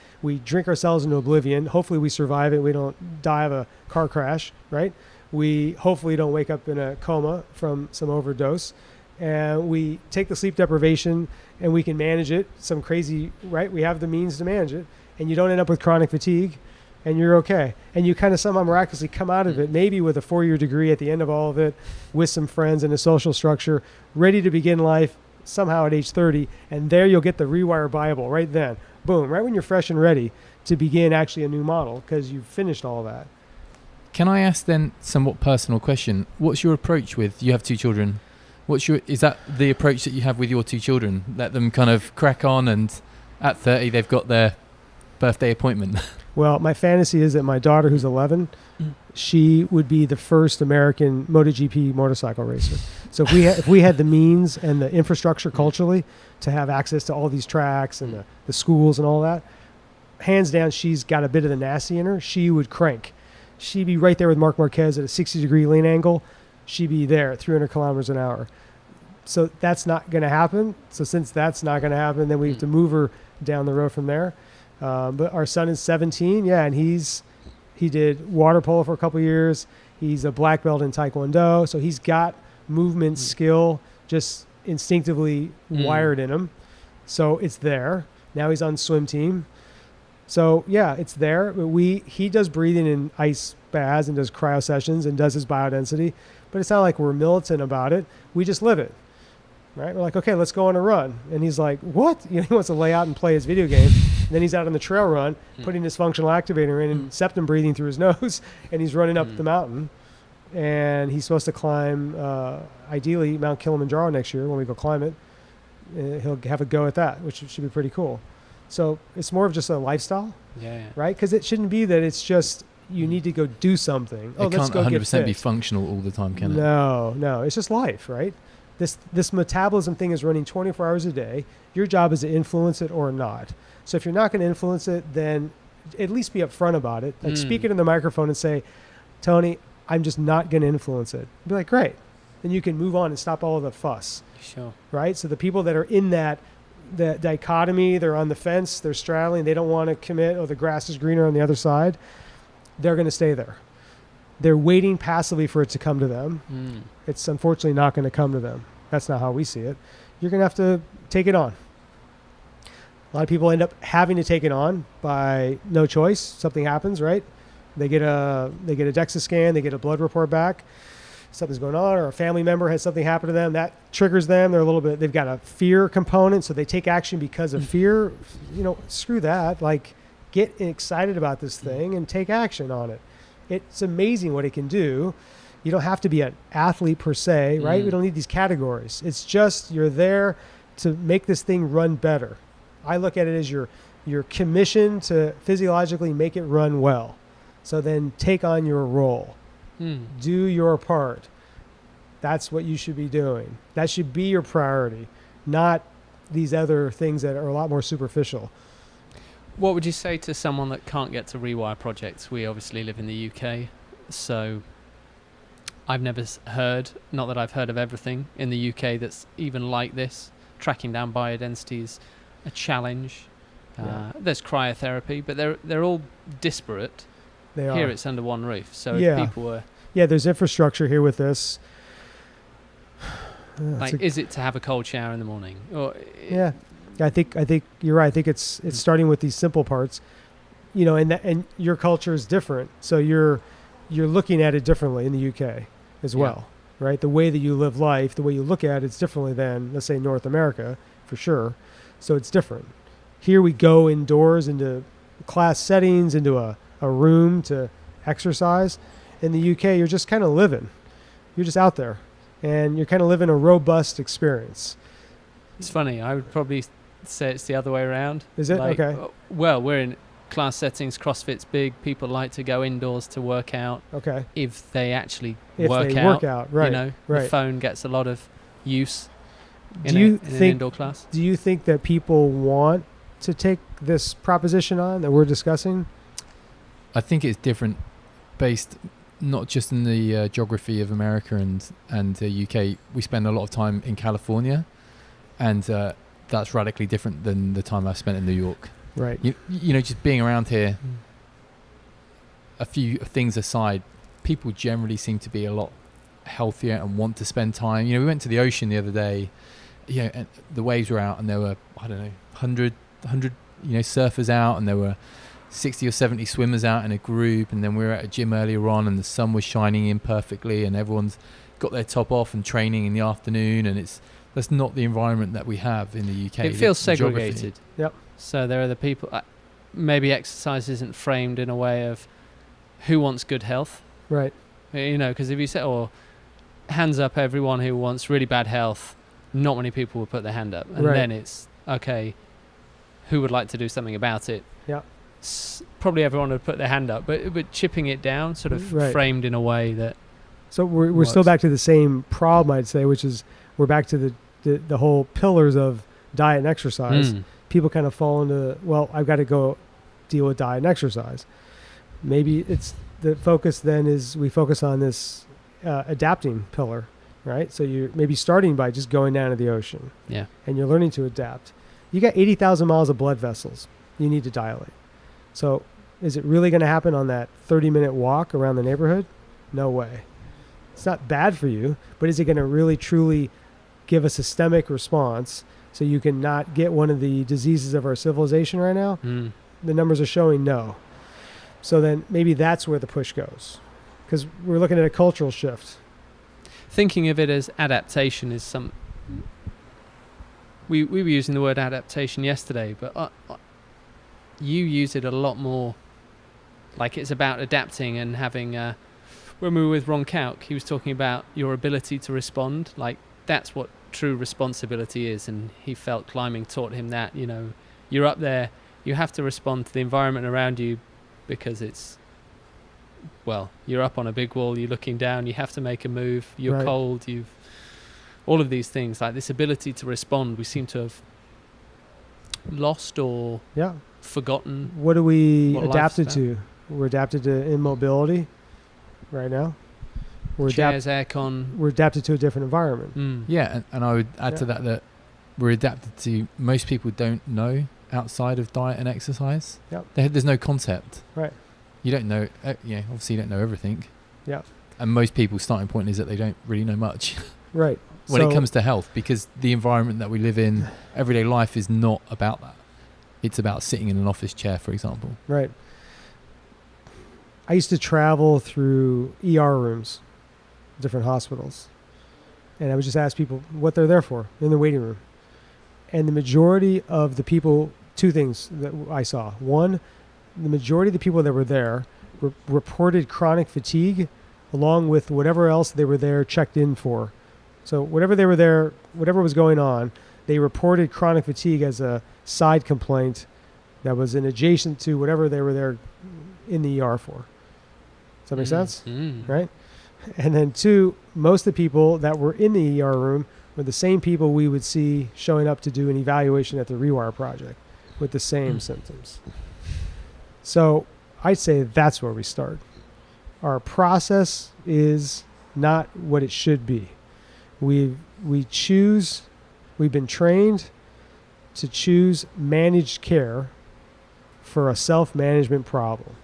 drink ourselves into oblivion. Hopefully we survive it. We don't die of a car crash, right? We hopefully don't wake up in a coma from some overdose. And we take the sleep deprivation and we can manage it. Some crazy, right? We have the means to manage it, and you don't end up with chronic fatigue, and you're okay. And you kind of somehow miraculously come out of it, maybe with a 4-year degree at the end of all of it, with some friends and a social structure, ready to begin life somehow at age 30. And there you'll get the Rewire Bible right then. Boom, right when you're fresh and ready to begin actually a new model, because you've finished all that. Can I ask then somewhat personal question? What's your approach with, you have 2 children. Is that the approach that you have with your 2 children? Let them kind of crack on, and at 30 they've got their birthday appointment. Well, my fantasy is that my daughter, who's 11, she would be the first American MotoGP motorcycle racer. So if we had the means and the infrastructure culturally to have access to all these tracks and the schools and all that, hands down, she's got a bit of the nasty in her. She would crank. She'd be right there with Marc Marquez at a 60-degree lean angle. She'd be there at 300 kilometers an hour. So that's not going to happen. So since that's not going to happen, then we have to move her down the road from there. But our son is 17, and he did water polo for a couple of years. He's a black belt in Taekwondo, so he's got movement skill just instinctively wired in him. So it's there. Now he's on swim team. So yeah, it's there. He does breathing in ice baths and does cryo sessions and does his biodensity, but it's not like we're militant about it. We just live it, right? We're like, okay, let's go on a run. And he's like, what? He wants to lay out and play his video game. And then he's out on the trail run, putting his functional activator in and septum breathing through his nose, and he's running up the mountain. And he's supposed to climb, ideally, Mount Kilimanjaro next year when we go climb it. He'll have a go at that, which should be pretty cool. So it's more of just a lifestyle, right? Because it shouldn't be that it's just you need to go do something. It can't 100% be functional all the time, can it? No. It's just life, right? This metabolism thing is running 24 hours a day. Your job is to influence it or not. So if you're not going to influence it, then at least be upfront about it. Like speak it in the microphone and say, Tony, I'm just not going to influence it. Be like, great. Then you can move on and stop all of the fuss. Sure. Right? So the people that are in that dichotomy, they're on the fence, they're straddling, they don't want to commit, or the grass is greener on the other side, they're going to stay there. They're waiting passively for it to come to them. It's unfortunately not going to come to them. That's not how we see it. You're going to have to take it on. A lot of people end up having to take it on by no choice. Something happens, right? They get a DEXA scan, they get a blood report back. Something's going on, or a family member has something happen to them that triggers them. They've got a fear component, so they take action because of fear. Screw that. Like, get excited about this thing and take action on it. It's amazing what it can do. You don't have to be an athlete per se, right? We don't need these categories. It's just you're there to make this thing run better. I look at it as you're commissioned to physiologically make it run well. So then take on your role. Do your part. That's what you should be doing. That should be your priority, not these other things that are a lot more superficial. What would you say to someone that can't get to Rewire Project? We obviously live in the UK, so I've never heard, not that I've heard of everything in the UK that's even like this. Tracking down biodensity is a challenge. There's cryotherapy, but they're all disparate. They are. Here it's under one roof. So if people were... Yeah, there's infrastructure here with this. Is it to have a cold shower in the morning? I think you're right. I think it's starting with these simple parts, and your culture is different. So you're looking at it differently in the UK as well, right? The way that you live life, the way you look at it's differently than, let's say, North America, for sure. So it's different. here we go indoors into class settings, into a room to exercise. In the UK, you're just kind of living. You're just out there, and you're kind of living a robust experience. It's funny. I would probably say it's the other way around. Is it? Like, Okay. Well, we're in class settings. CrossFit's big. People like to go indoors to work out. Okay. If they actually If work they out, work out, right. You know, the right. phone gets a lot of use Do you in an think indoor class. Do you think that people want to take this proposition on that we're discussing? I think it's different based not just in the geography of America and the UK. We spend a lot of time in California, and that's radically different than the time I've spent in New York. Right. You know, just being around here, a few things aside, people generally seem to be a lot healthier and want to spend time. You know, we went to the ocean the other day, you know, and the waves were out and there were, I don't know, 100 surfers out, and there were 60 or 70 swimmers out in a group, and then we were at a gym earlier on and the sun was shining in perfectly and everyone's got their top off and training in the afternoon, and that's not the environment that we have in the UK. It feels the geography. segregated. Yep. So there are the people, maybe exercise isn't framed in a way of who wants good health. Right. You know, because if you say, hands up everyone who wants really bad health, not many people will put their hand up. And Right. then it's, okay, who would like to do something about it? Yeah. Probably everyone would put their hand up, but chipping it down, sort of Right. framed in a way that... So we're still works. back to the same problem, I'd say, which is we're back to the whole pillars of diet and exercise. People kind of fall into, well, I've got to go deal with diet and exercise. Maybe it's the focus then is we focus on this adapting pillar, right? So you're maybe starting by just going down to the ocean. Yeah. And you're learning to adapt. You got 80,000 miles of blood vessels you need to dilate. So is it really going to happen on that 30-minute walk around the neighborhood? No way. It's not bad for you, but is it going to really truly give a systemic response so you can not get one of the diseases of our civilization right now? The numbers are showing no. So then maybe that's where the push goes, because we're looking at a cultural shift. Thinking of it as adaptation is some... We were using the word adaptation yesterday, but you use it a lot more like it's about adapting and having... when we were with Ron Kauk, he was talking about your ability to respond. Like, that's what true responsibility is, and he felt climbing taught him that. You know, you're up there, you have to respond to the environment around you because it's... Well, you're up on a big wall, you're looking down, you have to make a move, you're Right. cold, you've... All of these things, like this ability to respond, we seem to have lost or Yeah. forgotten. What are we What adapted life's to? We're adapted to immobility right now. We're Chairs, aircon. we're adapted to a different environment. Yeah, and I would add to Yeah. that we're adapted to, most people don't know outside of diet and exercise. Yep. There's no concept. Right. You don't know, obviously you don't know everything. Yeah. And most people's starting point is that they don't really know much Right. when So- it comes to health, because the environment that we live in, everyday life is not about that. It's about sitting in an office chair, for example. Right. I used to travel through ER rooms, different hospitals, and I would just ask people what they're there for in the waiting room. And the majority of the people, two things that I saw. One, the majority of the people that were there reported chronic fatigue along with whatever else they were there checked in for. So whatever they were there, whatever was going on, they reported chronic fatigue as a side complaint that was an adjacent to whatever they were there in the ER for. Does that make sense? Right? And then two, most of the people that were in the ER room were the same people we would see showing up to do an evaluation at the Rewire Project with the same symptoms. So I'd say that's where we start. Our process is not what it should be. We've been trained to choose managed care for a self-management problem.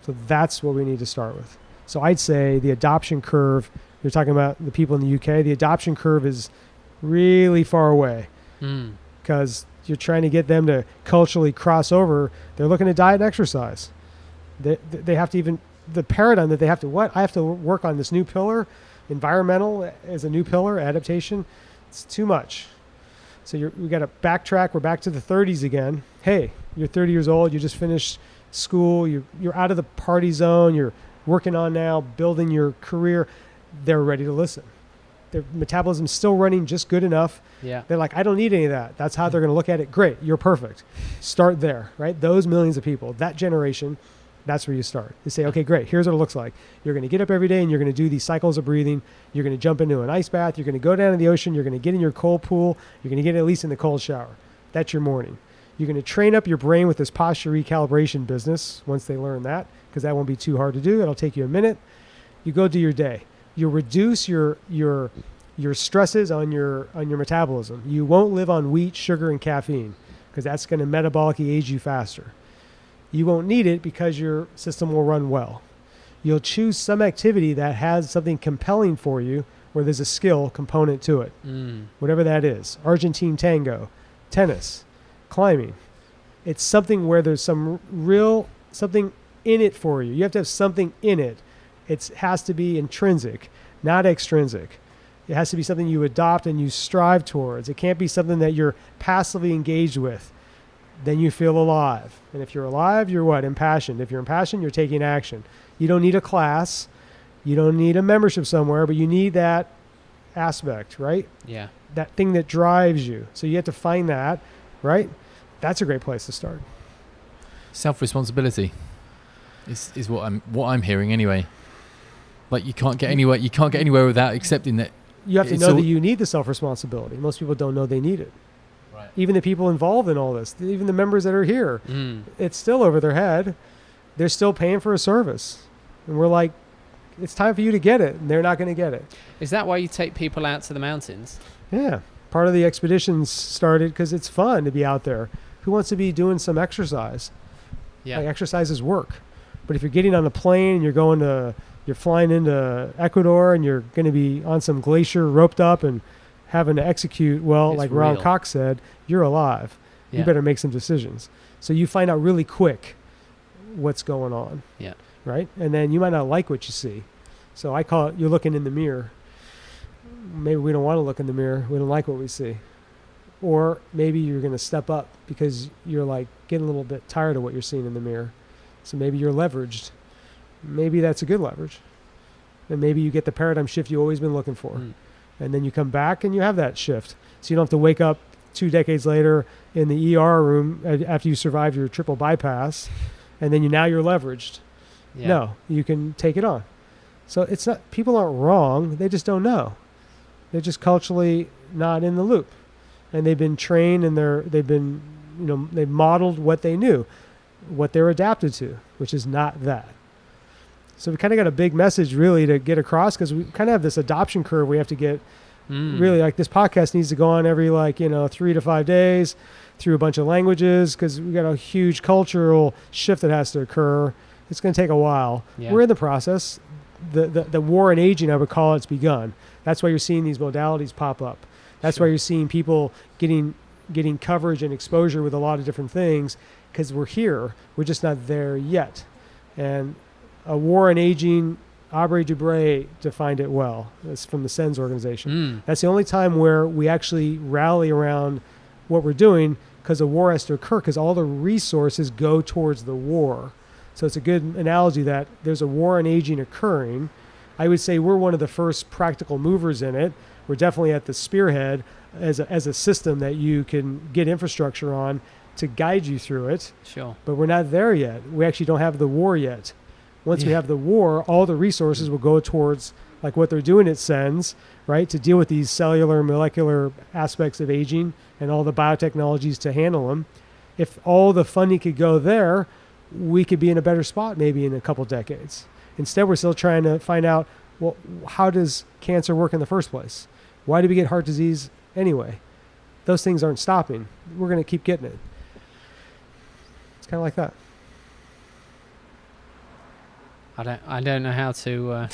So that's what we need to start with. So I'd say the adoption curve, you're talking about the people in the UK, the adoption curve is really far away because you're trying to get them to culturally cross over. They're looking at diet and exercise. They have to even, the paradigm that they have to, I have to work on this new pillar, environmental as a new pillar, adaptation. It's too much. So we got to backtrack. We're back to the 30s again. Hey, you're 30 years old. You just finished school. You're out of the party zone. You're working on now building your career. They're ready to listen. Their metabolism's still running just good enough. Yeah. They're like, I don't need any of that. That's how they're going to look at it. Great. You're perfect. Start there, right? Those millions of people, that generation, that's where you start. You say, okay, great. Here's what it looks like. You're going to get up every day and you're going to do these cycles of breathing. You're going to jump into an ice bath. You're going to go down to the ocean. You're going to get in your cold pool. You're going to get at least in the cold shower. That's your morning. You're going to train up your brain with this posture recalibration business once they learn that, because that won't be too hard to do. It'll take you a minute. You go do your day. You'll reduce your stresses on your metabolism. You won't live on wheat, sugar, and caffeine, because that's going to metabolically age you faster. You won't need it because your system will run well. You'll choose some activity that has something compelling for you, where there's a skill component to it, whatever that is. Argentine tango, tennis, climbing. It's something where there's something in it for you. You have to have something in it. It has to be intrinsic, not extrinsic. It has to be something you adopt and you strive towards. It can't be something that you're passively engaged with. Then you feel alive. And if you're alive, you're what? Impassioned. If you're impassioned, you're taking action. You don't need a class. You don't need a membership somewhere, but you need that aspect, right? Yeah. That thing that drives you. So you have to find that, right? That's a great place to start. Self-responsibility is what I'm hearing anyway. Like you can't get anywhere. You can't get anywhere without accepting that. You have to know that you need the self-responsibility. Most people don't know they need it. Right. Even the people involved in all this, even the members that are here, it's still over their head. They're still paying for a service. And we're like, it's time for you to get it. And they're not going to get it. Is that why you take people out to the mountains? Yeah. Part of the expeditions started because it's fun to be out there. Who wants to be doing some exercise? Yeah. Like exercise is work. But if you're getting on a plane and you're flying into Ecuador and you're going to be on some glacier roped up and having to execute, well, It's like Ron real. Cox said, you're alive. Yeah. You better make some decisions. So you find out really quick what's going on. Yeah. Right? And then you might not like what you see. So I call it, you're looking in the mirror. Maybe we don't want to look in the mirror. We don't like what we see. Or maybe you're going to step up because you're like getting a little bit tired of what you're seeing in the mirror. So maybe you're leveraged. Maybe that's a good leverage. And maybe you get the paradigm shift you've always been looking for. And then you come back and you have that shift. So you don't have to wake up 2 decades later in the ER room after you survived your triple bypass. And then now you're leveraged. Yeah. No, you can take it on. So it's not, people aren't wrong. They just don't know. They're just culturally not in the loop. And they've been trained and they've modeled what they knew, what they're adapted to, which is not that. So we kind of got a big message really to get across, because we kind of have this adoption curve we have to get. Really, like this podcast needs to go on every 3 to 5 days through a bunch of languages, because we got a huge cultural shift that has to occur. It's going to take a while. Yeah. We're in the process. The war on aging, I would call it's begun. That's why you're seeing these modalities pop up. That's why you're seeing people getting coverage and exposure with a lot of different things, because we're here. We're just not there yet. And a war on aging, Aubrey Dubray defined it well. It's from the SENS organization. That's the only time where we actually rally around what we're doing, because a war has to occur, because all the resources go towards the war. So it's a good analogy that there's a war on aging occurring. I would say we're one of the first practical movers in it. We're definitely at the spearhead as a system that you can get infrastructure on to guide you through it. Sure. But we're not there yet. We actually don't have the war yet. Once we have the war, all the resources will go towards like what they're doing at SENS, right, to deal with these cellular, molecular aspects of aging and all the biotechnologies to handle them. If all the funding could go there, we could be in a better spot maybe in a couple decades. Instead, we're still trying to find out, well, how does cancer work in the first place? Why do we get heart disease anyway? Those things aren't stopping. We're going to keep getting it. It's kind of like that. I don't know how to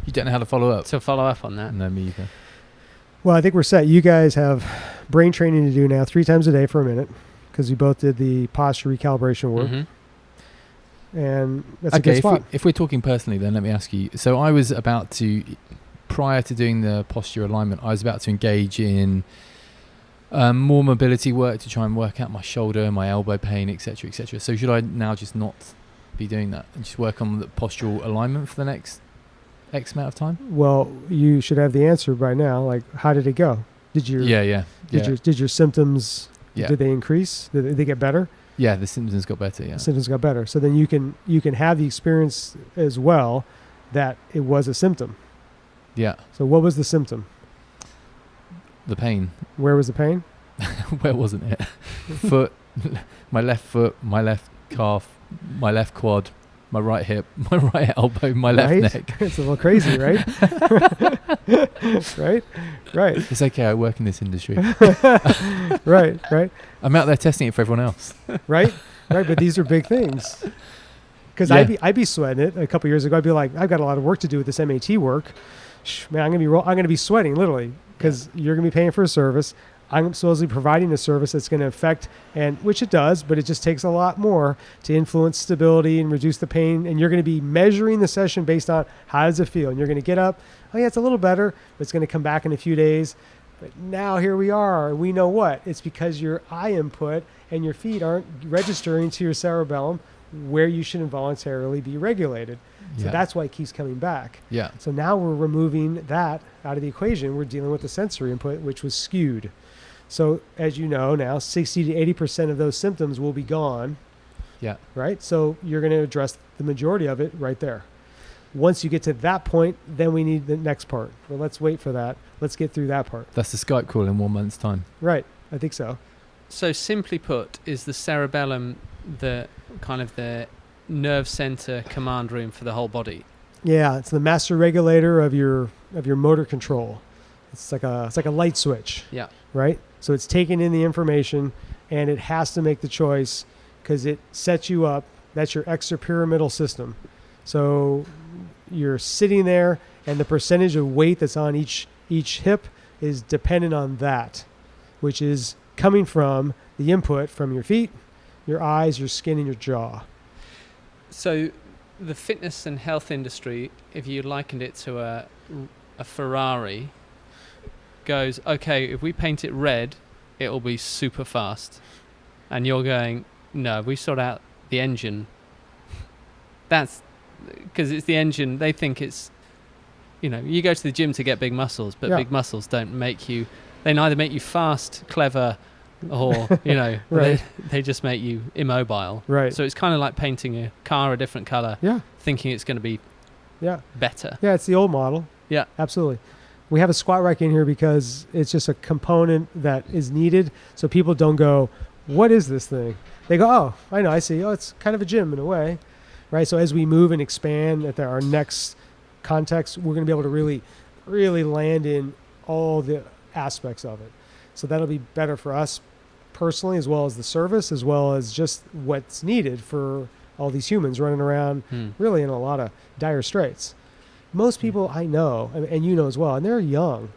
You don't know how to follow up. follow up on that. No, me either. Well, I think we're set. You guys have brain training to do now 3 times a day for a minute, because you both did the posture recalibration work. And that's a good spot. If we're talking personally, then let me ask you. So I was about to, prior to doing the posture alignment, I was about to engage in More mobility work to try and work out my shoulder, my elbow pain, etc., etc. So should I now just not be doing that and just work on the postural alignment for the next X amount of time? Well, you should have the answer by now. Like, how did it go? Did your symptoms, did they increase? Did they get better? Yeah, the symptoms got better. Yeah, the symptoms got better. So then you can have the experience as well that it was a symptom. Yeah. So what was the symptom? The pain. Where was the pain? Where wasn't it? Foot, my left foot, my left calf, my left quad, my right hip, my right elbow, my left neck. It's a little crazy, right? Right. It's okay. I work in this industry. Right. I'm out there testing it for everyone else. Right. But these are big things. Because I'd be sweating it a couple years ago. I'd be like, I've got a lot of work to do with this MAT work. Man, I'm gonna be sweating literally because you're gonna be paying for a service. I'm supposedly providing a service that's going to affect, and which it does, but it just takes a lot more to influence stability and reduce the pain. And you're going to be measuring the session based on how does it feel. And you're going to get up, oh yeah, it's a little better, but it's going to come back in a few days. But now here we are, and we know what? It's because your eye input and your feet aren't registering to your cerebellum where you should involuntarily be regulated. So that's why it keeps coming back. Yeah. So now we're removing that out of the equation. We're dealing with the sensory input, which was skewed. So as you know now, 60 to 80% of those symptoms will be gone. Yeah. Right? So you're going to address the majority of it right there. Once you get to that point, then we need the next part. Well, let's wait for that. Let's get through that part. That's the Skype call in 1 month's time. Right. I think so. So simply put, is the cerebellum the kind of the nerve center command room for the whole body? Yeah, it's the master regulator of your motor control. It's like a light switch. Yeah. Right? So it's taking in the information and it has to make the choice because it sets you up. That's your extrapyramidal system. So you're sitting there and the percentage of weight that's on each hip is dependent on that, which is coming from the input from your feet, your eyes, your skin, and your jaw. So the fitness and health industry, if you likened it to a Ferrari, goes, okay, if we paint it red, it'll be super fast. And you're going, no, we sort out the engine. That's because it's the engine. They think it's, you go to the gym to get big muscles, but big muscles don't make you, they neither make you fast, clever, or, right. they just make you immobile. Right. So it's kind of like painting a car a different color, thinking it's going to be better. Yeah, it's the old model. Yeah. Absolutely. We have a squat rack in here because it's just a component that is needed. So people don't go, what is this thing? They go, oh, I know, I see. Oh, it's kind of a gym in a way, right? So as we move and expand at our next context, we're going to be able to really, really land in all the aspects of it. So that'll be better for us personally, as well as the service, as well as just what's needed for all these humans running around really in a lot of dire straits. Most people I know, and you know as well, and they're young,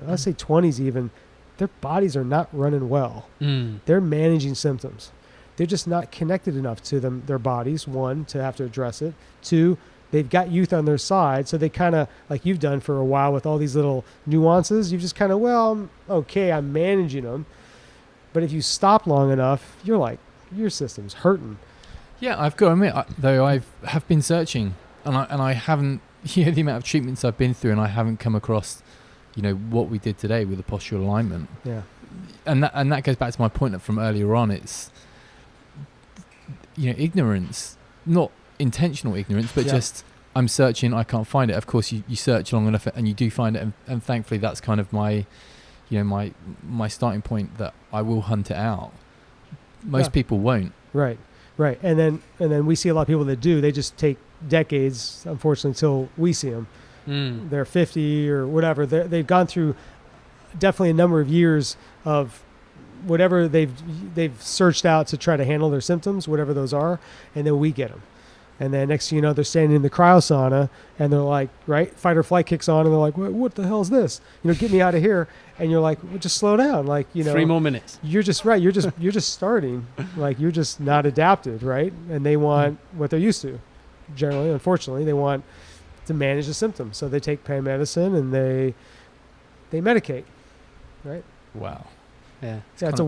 I say 20s even, their bodies are not running well. They're managing symptoms. They're just not connected enough to their bodies, one, to have to address it. Two, they've got youth on their side, so they kind of, like you've done for a while with all these little nuances, you've just kind of, I'm managing them. But if you stop long enough, you're like, your system's hurting. Yeah, I've got to admit, though, I have been searching, and I haven't, the amount of treatments I've been through, and I haven't come across, what we did today with the postural alignment. Yeah. And that goes back to my point from earlier on. It's, ignorance, not intentional ignorance, but just I'm searching, I can't find it. Of course, you search long enough and you do find it, and thankfully that's kind of my, my starting point, that I will hunt it out. Most people won't. Right. And then we see a lot of people that do. They just take decades, unfortunately, until we see them. They're 50 or whatever. They've gone through definitely a number of years of whatever they've searched out to try to handle their symptoms, whatever those are, and then we get them. And then next thing you know, they're standing in the cryosauna, and they're like, right, fight or flight kicks on, and they're like, what the hell is this? Get me out of here. And you're like, well, just slow down. 3 more minutes. You're just right. You're just starting. You're just not adapted, right? And they want what they're used to. Generally, unfortunately, they want to manage the symptoms. So they take pain medicine and they medicate, right? Wow. Yeah. It's a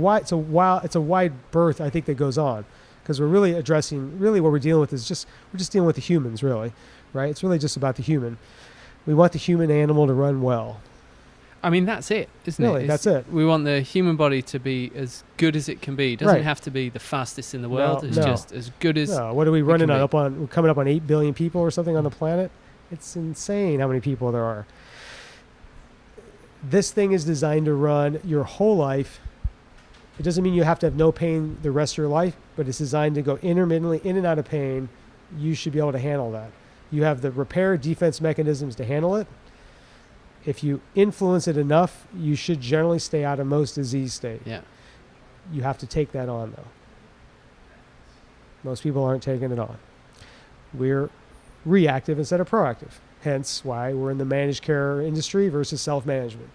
wide berth, I think, that goes on, because we're really addressing, really what we're dealing with is we're just dealing with the humans, really, right? It's really just about the human. We want the human animal to run well. I mean, that's it, isn't Really, it? that's it. We want the human body to be as good as it can be. It doesn't have to be the fastest in the world. It's just as good as. No, what are we running on? We're coming up on 8 billion people or something on the planet. It's insane how many people there are. This thing is designed to run your whole life. It doesn't mean you have to have no pain the rest of your life, but it's designed to go intermittently in and out of pain. You should be able to handle that. You have the repair defense mechanisms to handle it. If you influence it enough, you should generally stay out of most disease state. Yeah. You have to take that on, though. Most people aren't taking it on. We're reactive instead of proactive. Hence why we're in the managed care industry versus self-management.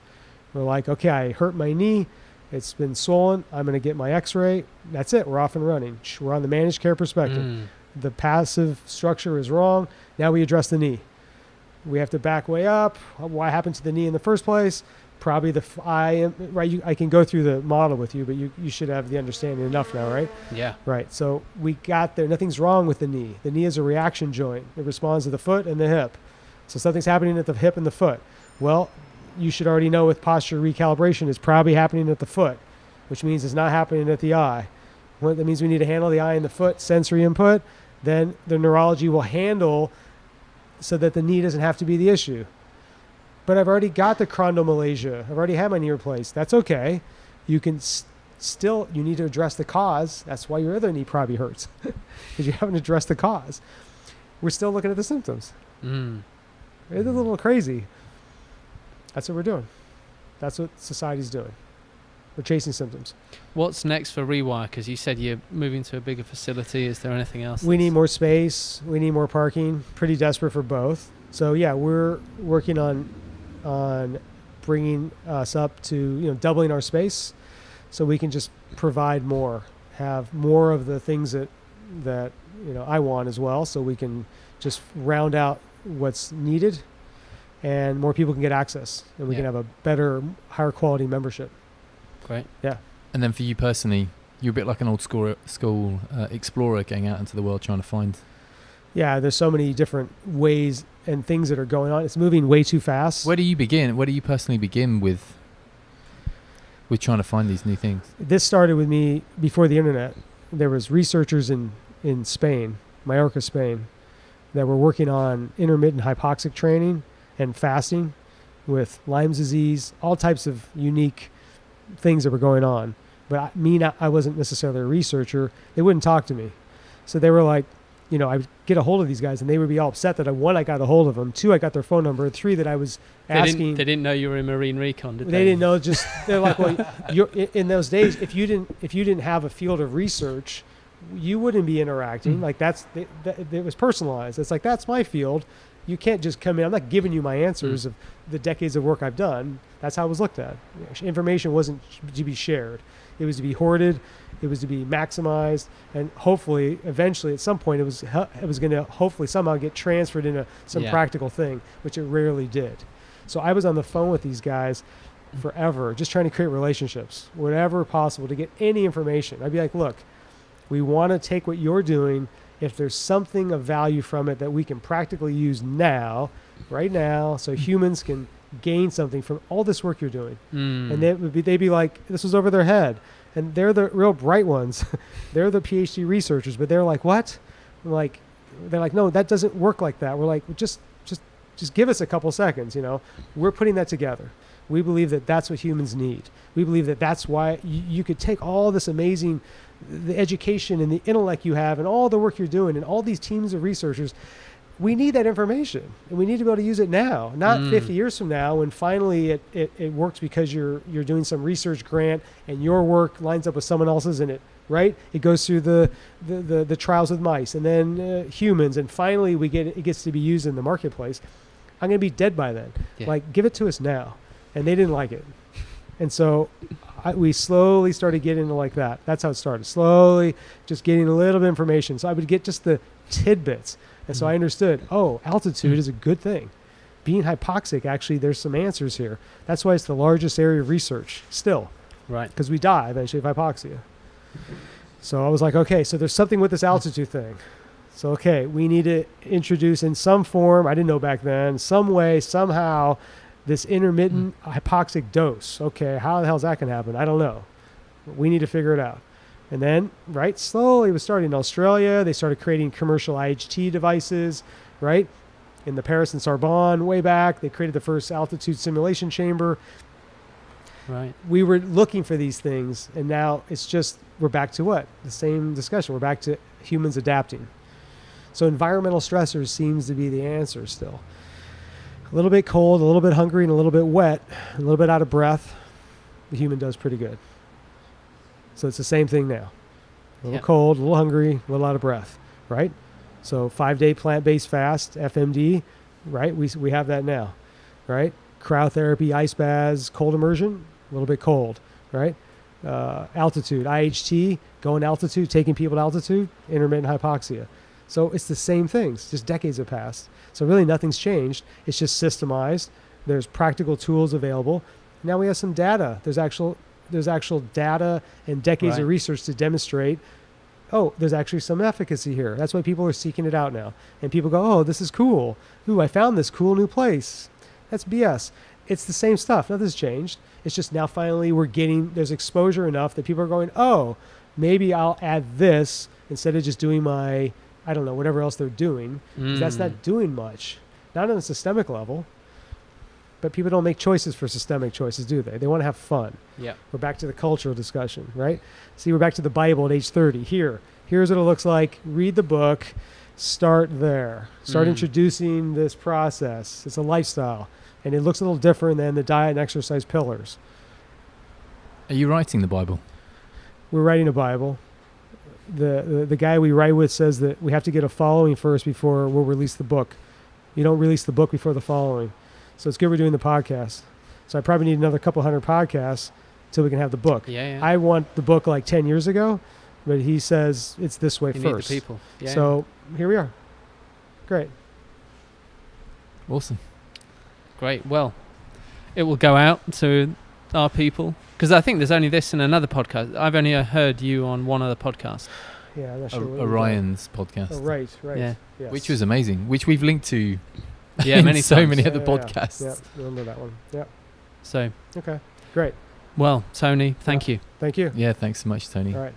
We're like, okay, I hurt my knee. It's been swollen. I'm going to get my x-ray. That's it. We're off and running. We're on the managed care perspective. The passive structure is wrong. Now we address the knee. We have to back way up. What happened to the knee in the first place? Probably right? I can go through the model with you, but you should have the understanding enough now, right? Yeah. Right. So we got there. Nothing's wrong with the knee. The knee is a reaction joint. It responds to the foot and the hip. So something's happening at the hip and the foot. Well, you should already know with posture recalibration, it's probably happening at the foot, which means it's not happening at the eye. That means we need to handle the eye and the foot, sensory input. Then the neurology will handle so that the knee doesn't have to be the issue. But I've already got the chondromalacia. I've already had my knee replaced. That's okay. You can still, you need to address the cause. That's why your other knee probably hurts, because you haven't addressed the cause. We're still looking at the symptoms. It's a little crazy. That's what we're doing. That's what society's doing. We're chasing symptoms. What's next for Rewire? Because you said you're moving to a bigger facility. Is there anything else? We need more space. We need more parking. Pretty desperate for both. So yeah, we're working on bringing us up to doubling our space, so we can just provide more, have more of the things that I want as well, so we can just round out what's needed, and more people can get access, and we can have a better, higher quality membership. Great. Yeah. And then for you personally, you're a bit like an old school explorer going out into the world trying to find. Yeah, there's so many different ways and things that are going on. It's moving way too fast. Where do you begin? Where do you personally begin with trying to find these new things? This started with me before the internet. There was researchers in Spain, Mallorca, Spain, that were working on intermittent hypoxic training and fasting with Lyme's disease, all types of unique things that were going on. But I wasn't necessarily a researcher. They wouldn't talk to me. So they were like, I would get a hold of these guys, and they would be all upset that I got a hold of them. 2, I got their phone number. 3, that I was asking. They didn't know you were in Marine Recon, did they? They didn't know. They're like, well, in those days, if you didn't have a field of research, you wouldn't be interacting. Like it was personalized. It's like, that's my field. You can't just come in. I'm not giving you my answers of the decades of work I've done. That's how it was looked at. Information wasn't to be shared. It was to be hoarded. It was to be maximized, and hopefully, eventually, at some point, it was going to hopefully somehow get transferred into some practical thing, which it rarely did. So I was on the phone with these guys forever, just trying to create relationships, whatever possible, to get any information. I'd be like, look, we want to take what you're doing. If there's something of value from it that we can practically use now, right now, so humans can gain something from all this work you're doing. And they'd be like, this was over their head. And they're the real bright ones. They're the PhD researchers, but they're like, what? They're like, no, that doesn't work like that. We're like, just give us a couple seconds. We're putting that together. We believe that that's what humans need. We believe that that's why you could take all this amazing, the education and the intellect you have and all the work you're doing and all these teams of researchers. We need that information, and we need to be able to use it now, not 50 years from now when finally it works because you're doing some research grant and your work lines up with someone else's in it, right? It goes through the trials with mice and then humans, and finally it gets to be used in the marketplace. I'm going to be dead by then. Yeah. Like, give it to us now. And they didn't like it. And so we slowly started getting into like that. That's how it started. Slowly just getting a little bit of information. So I would get just the tidbits. And so I understood, altitude is a good thing. Being hypoxic, actually, there's some answers here. That's why it's the largest area of research still. Right. because we die eventually of hypoxia. So I was like, okay, so there's something with this altitude thing. So, okay, we need to introduce in some form, I didn't know back then, some way, somehow, this intermittent hypoxic dose. Okay, how the hell is that going to happen? I don't know. We need to figure it out. And then, right, slowly it was starting in Australia. They started creating commercial IHT devices, right? In the Paris and Sorbonne way back, they created the first altitude simulation chamber. Right. We were looking for these things, and now it's just, we're back to what? The same discussion. We're back to humans adapting. So environmental stressors seems to be the answer still. A little bit cold, a little bit hungry, and a little bit wet, a little bit out of breath. The human does pretty good. So it's the same thing now. A little cold, a little hungry, a little out of breath, right? So 5-day plant-based fast, FMD, right? We have that now, right? Cryotherapy, ice baths, cold immersion, a little bit cold, right? Altitude, IHT, going altitude, taking people to altitude, intermittent hypoxia. So it's the same things, just decades have passed. So really nothing's changed. It's just systemized. There's practical tools available. Now we have some data. There's actual data and decades of research to demonstrate, oh, there's actually some efficacy here. That's why people are seeking it out now. And people go, oh, this is cool. Ooh, I found this cool new place. That's BS. It's the same stuff. Nothing's changed. It's just now finally there's exposure enough that people are going, oh, maybe I'll add this instead of just doing my, I don't know, whatever else they're doing. 'Cause that's not doing much. Not on a systemic level. But people don't make choices for systemic choices, do they? They want to have fun. Yeah. We're back to the cultural discussion, right? See, we're back to the Bible at age 30. Here's what it looks like. Read the book. Start there. Start introducing this process. It's a lifestyle. And it looks a little different than the diet and exercise pillars. Are you writing the Bible? We're writing a Bible. The guy we write with says that we have to get a following first before we'll release the book. You don't release the book before the following. So it's good we're doing the podcast. So I probably need another couple hundred podcasts till we can have the book. Yeah. I want the book like 10 years ago, but he says it's this way You first. need the people. Yeah. So here we are. Great. Awesome. Great. Well, it will go out to our people because I think there's only this and another podcast. I've only heard you on one other podcast. Yeah, I'm not sure. Orion's podcast. Oh, right. Yeah. Yes. Which was amazing, which we've linked to Yeah, many so times. many other Yeah. podcasts. Yeah, remember that one. Yeah. So, Okay. Great. well, Tony, thank you. Thank you. Yeah, thanks so much, Tony. All right.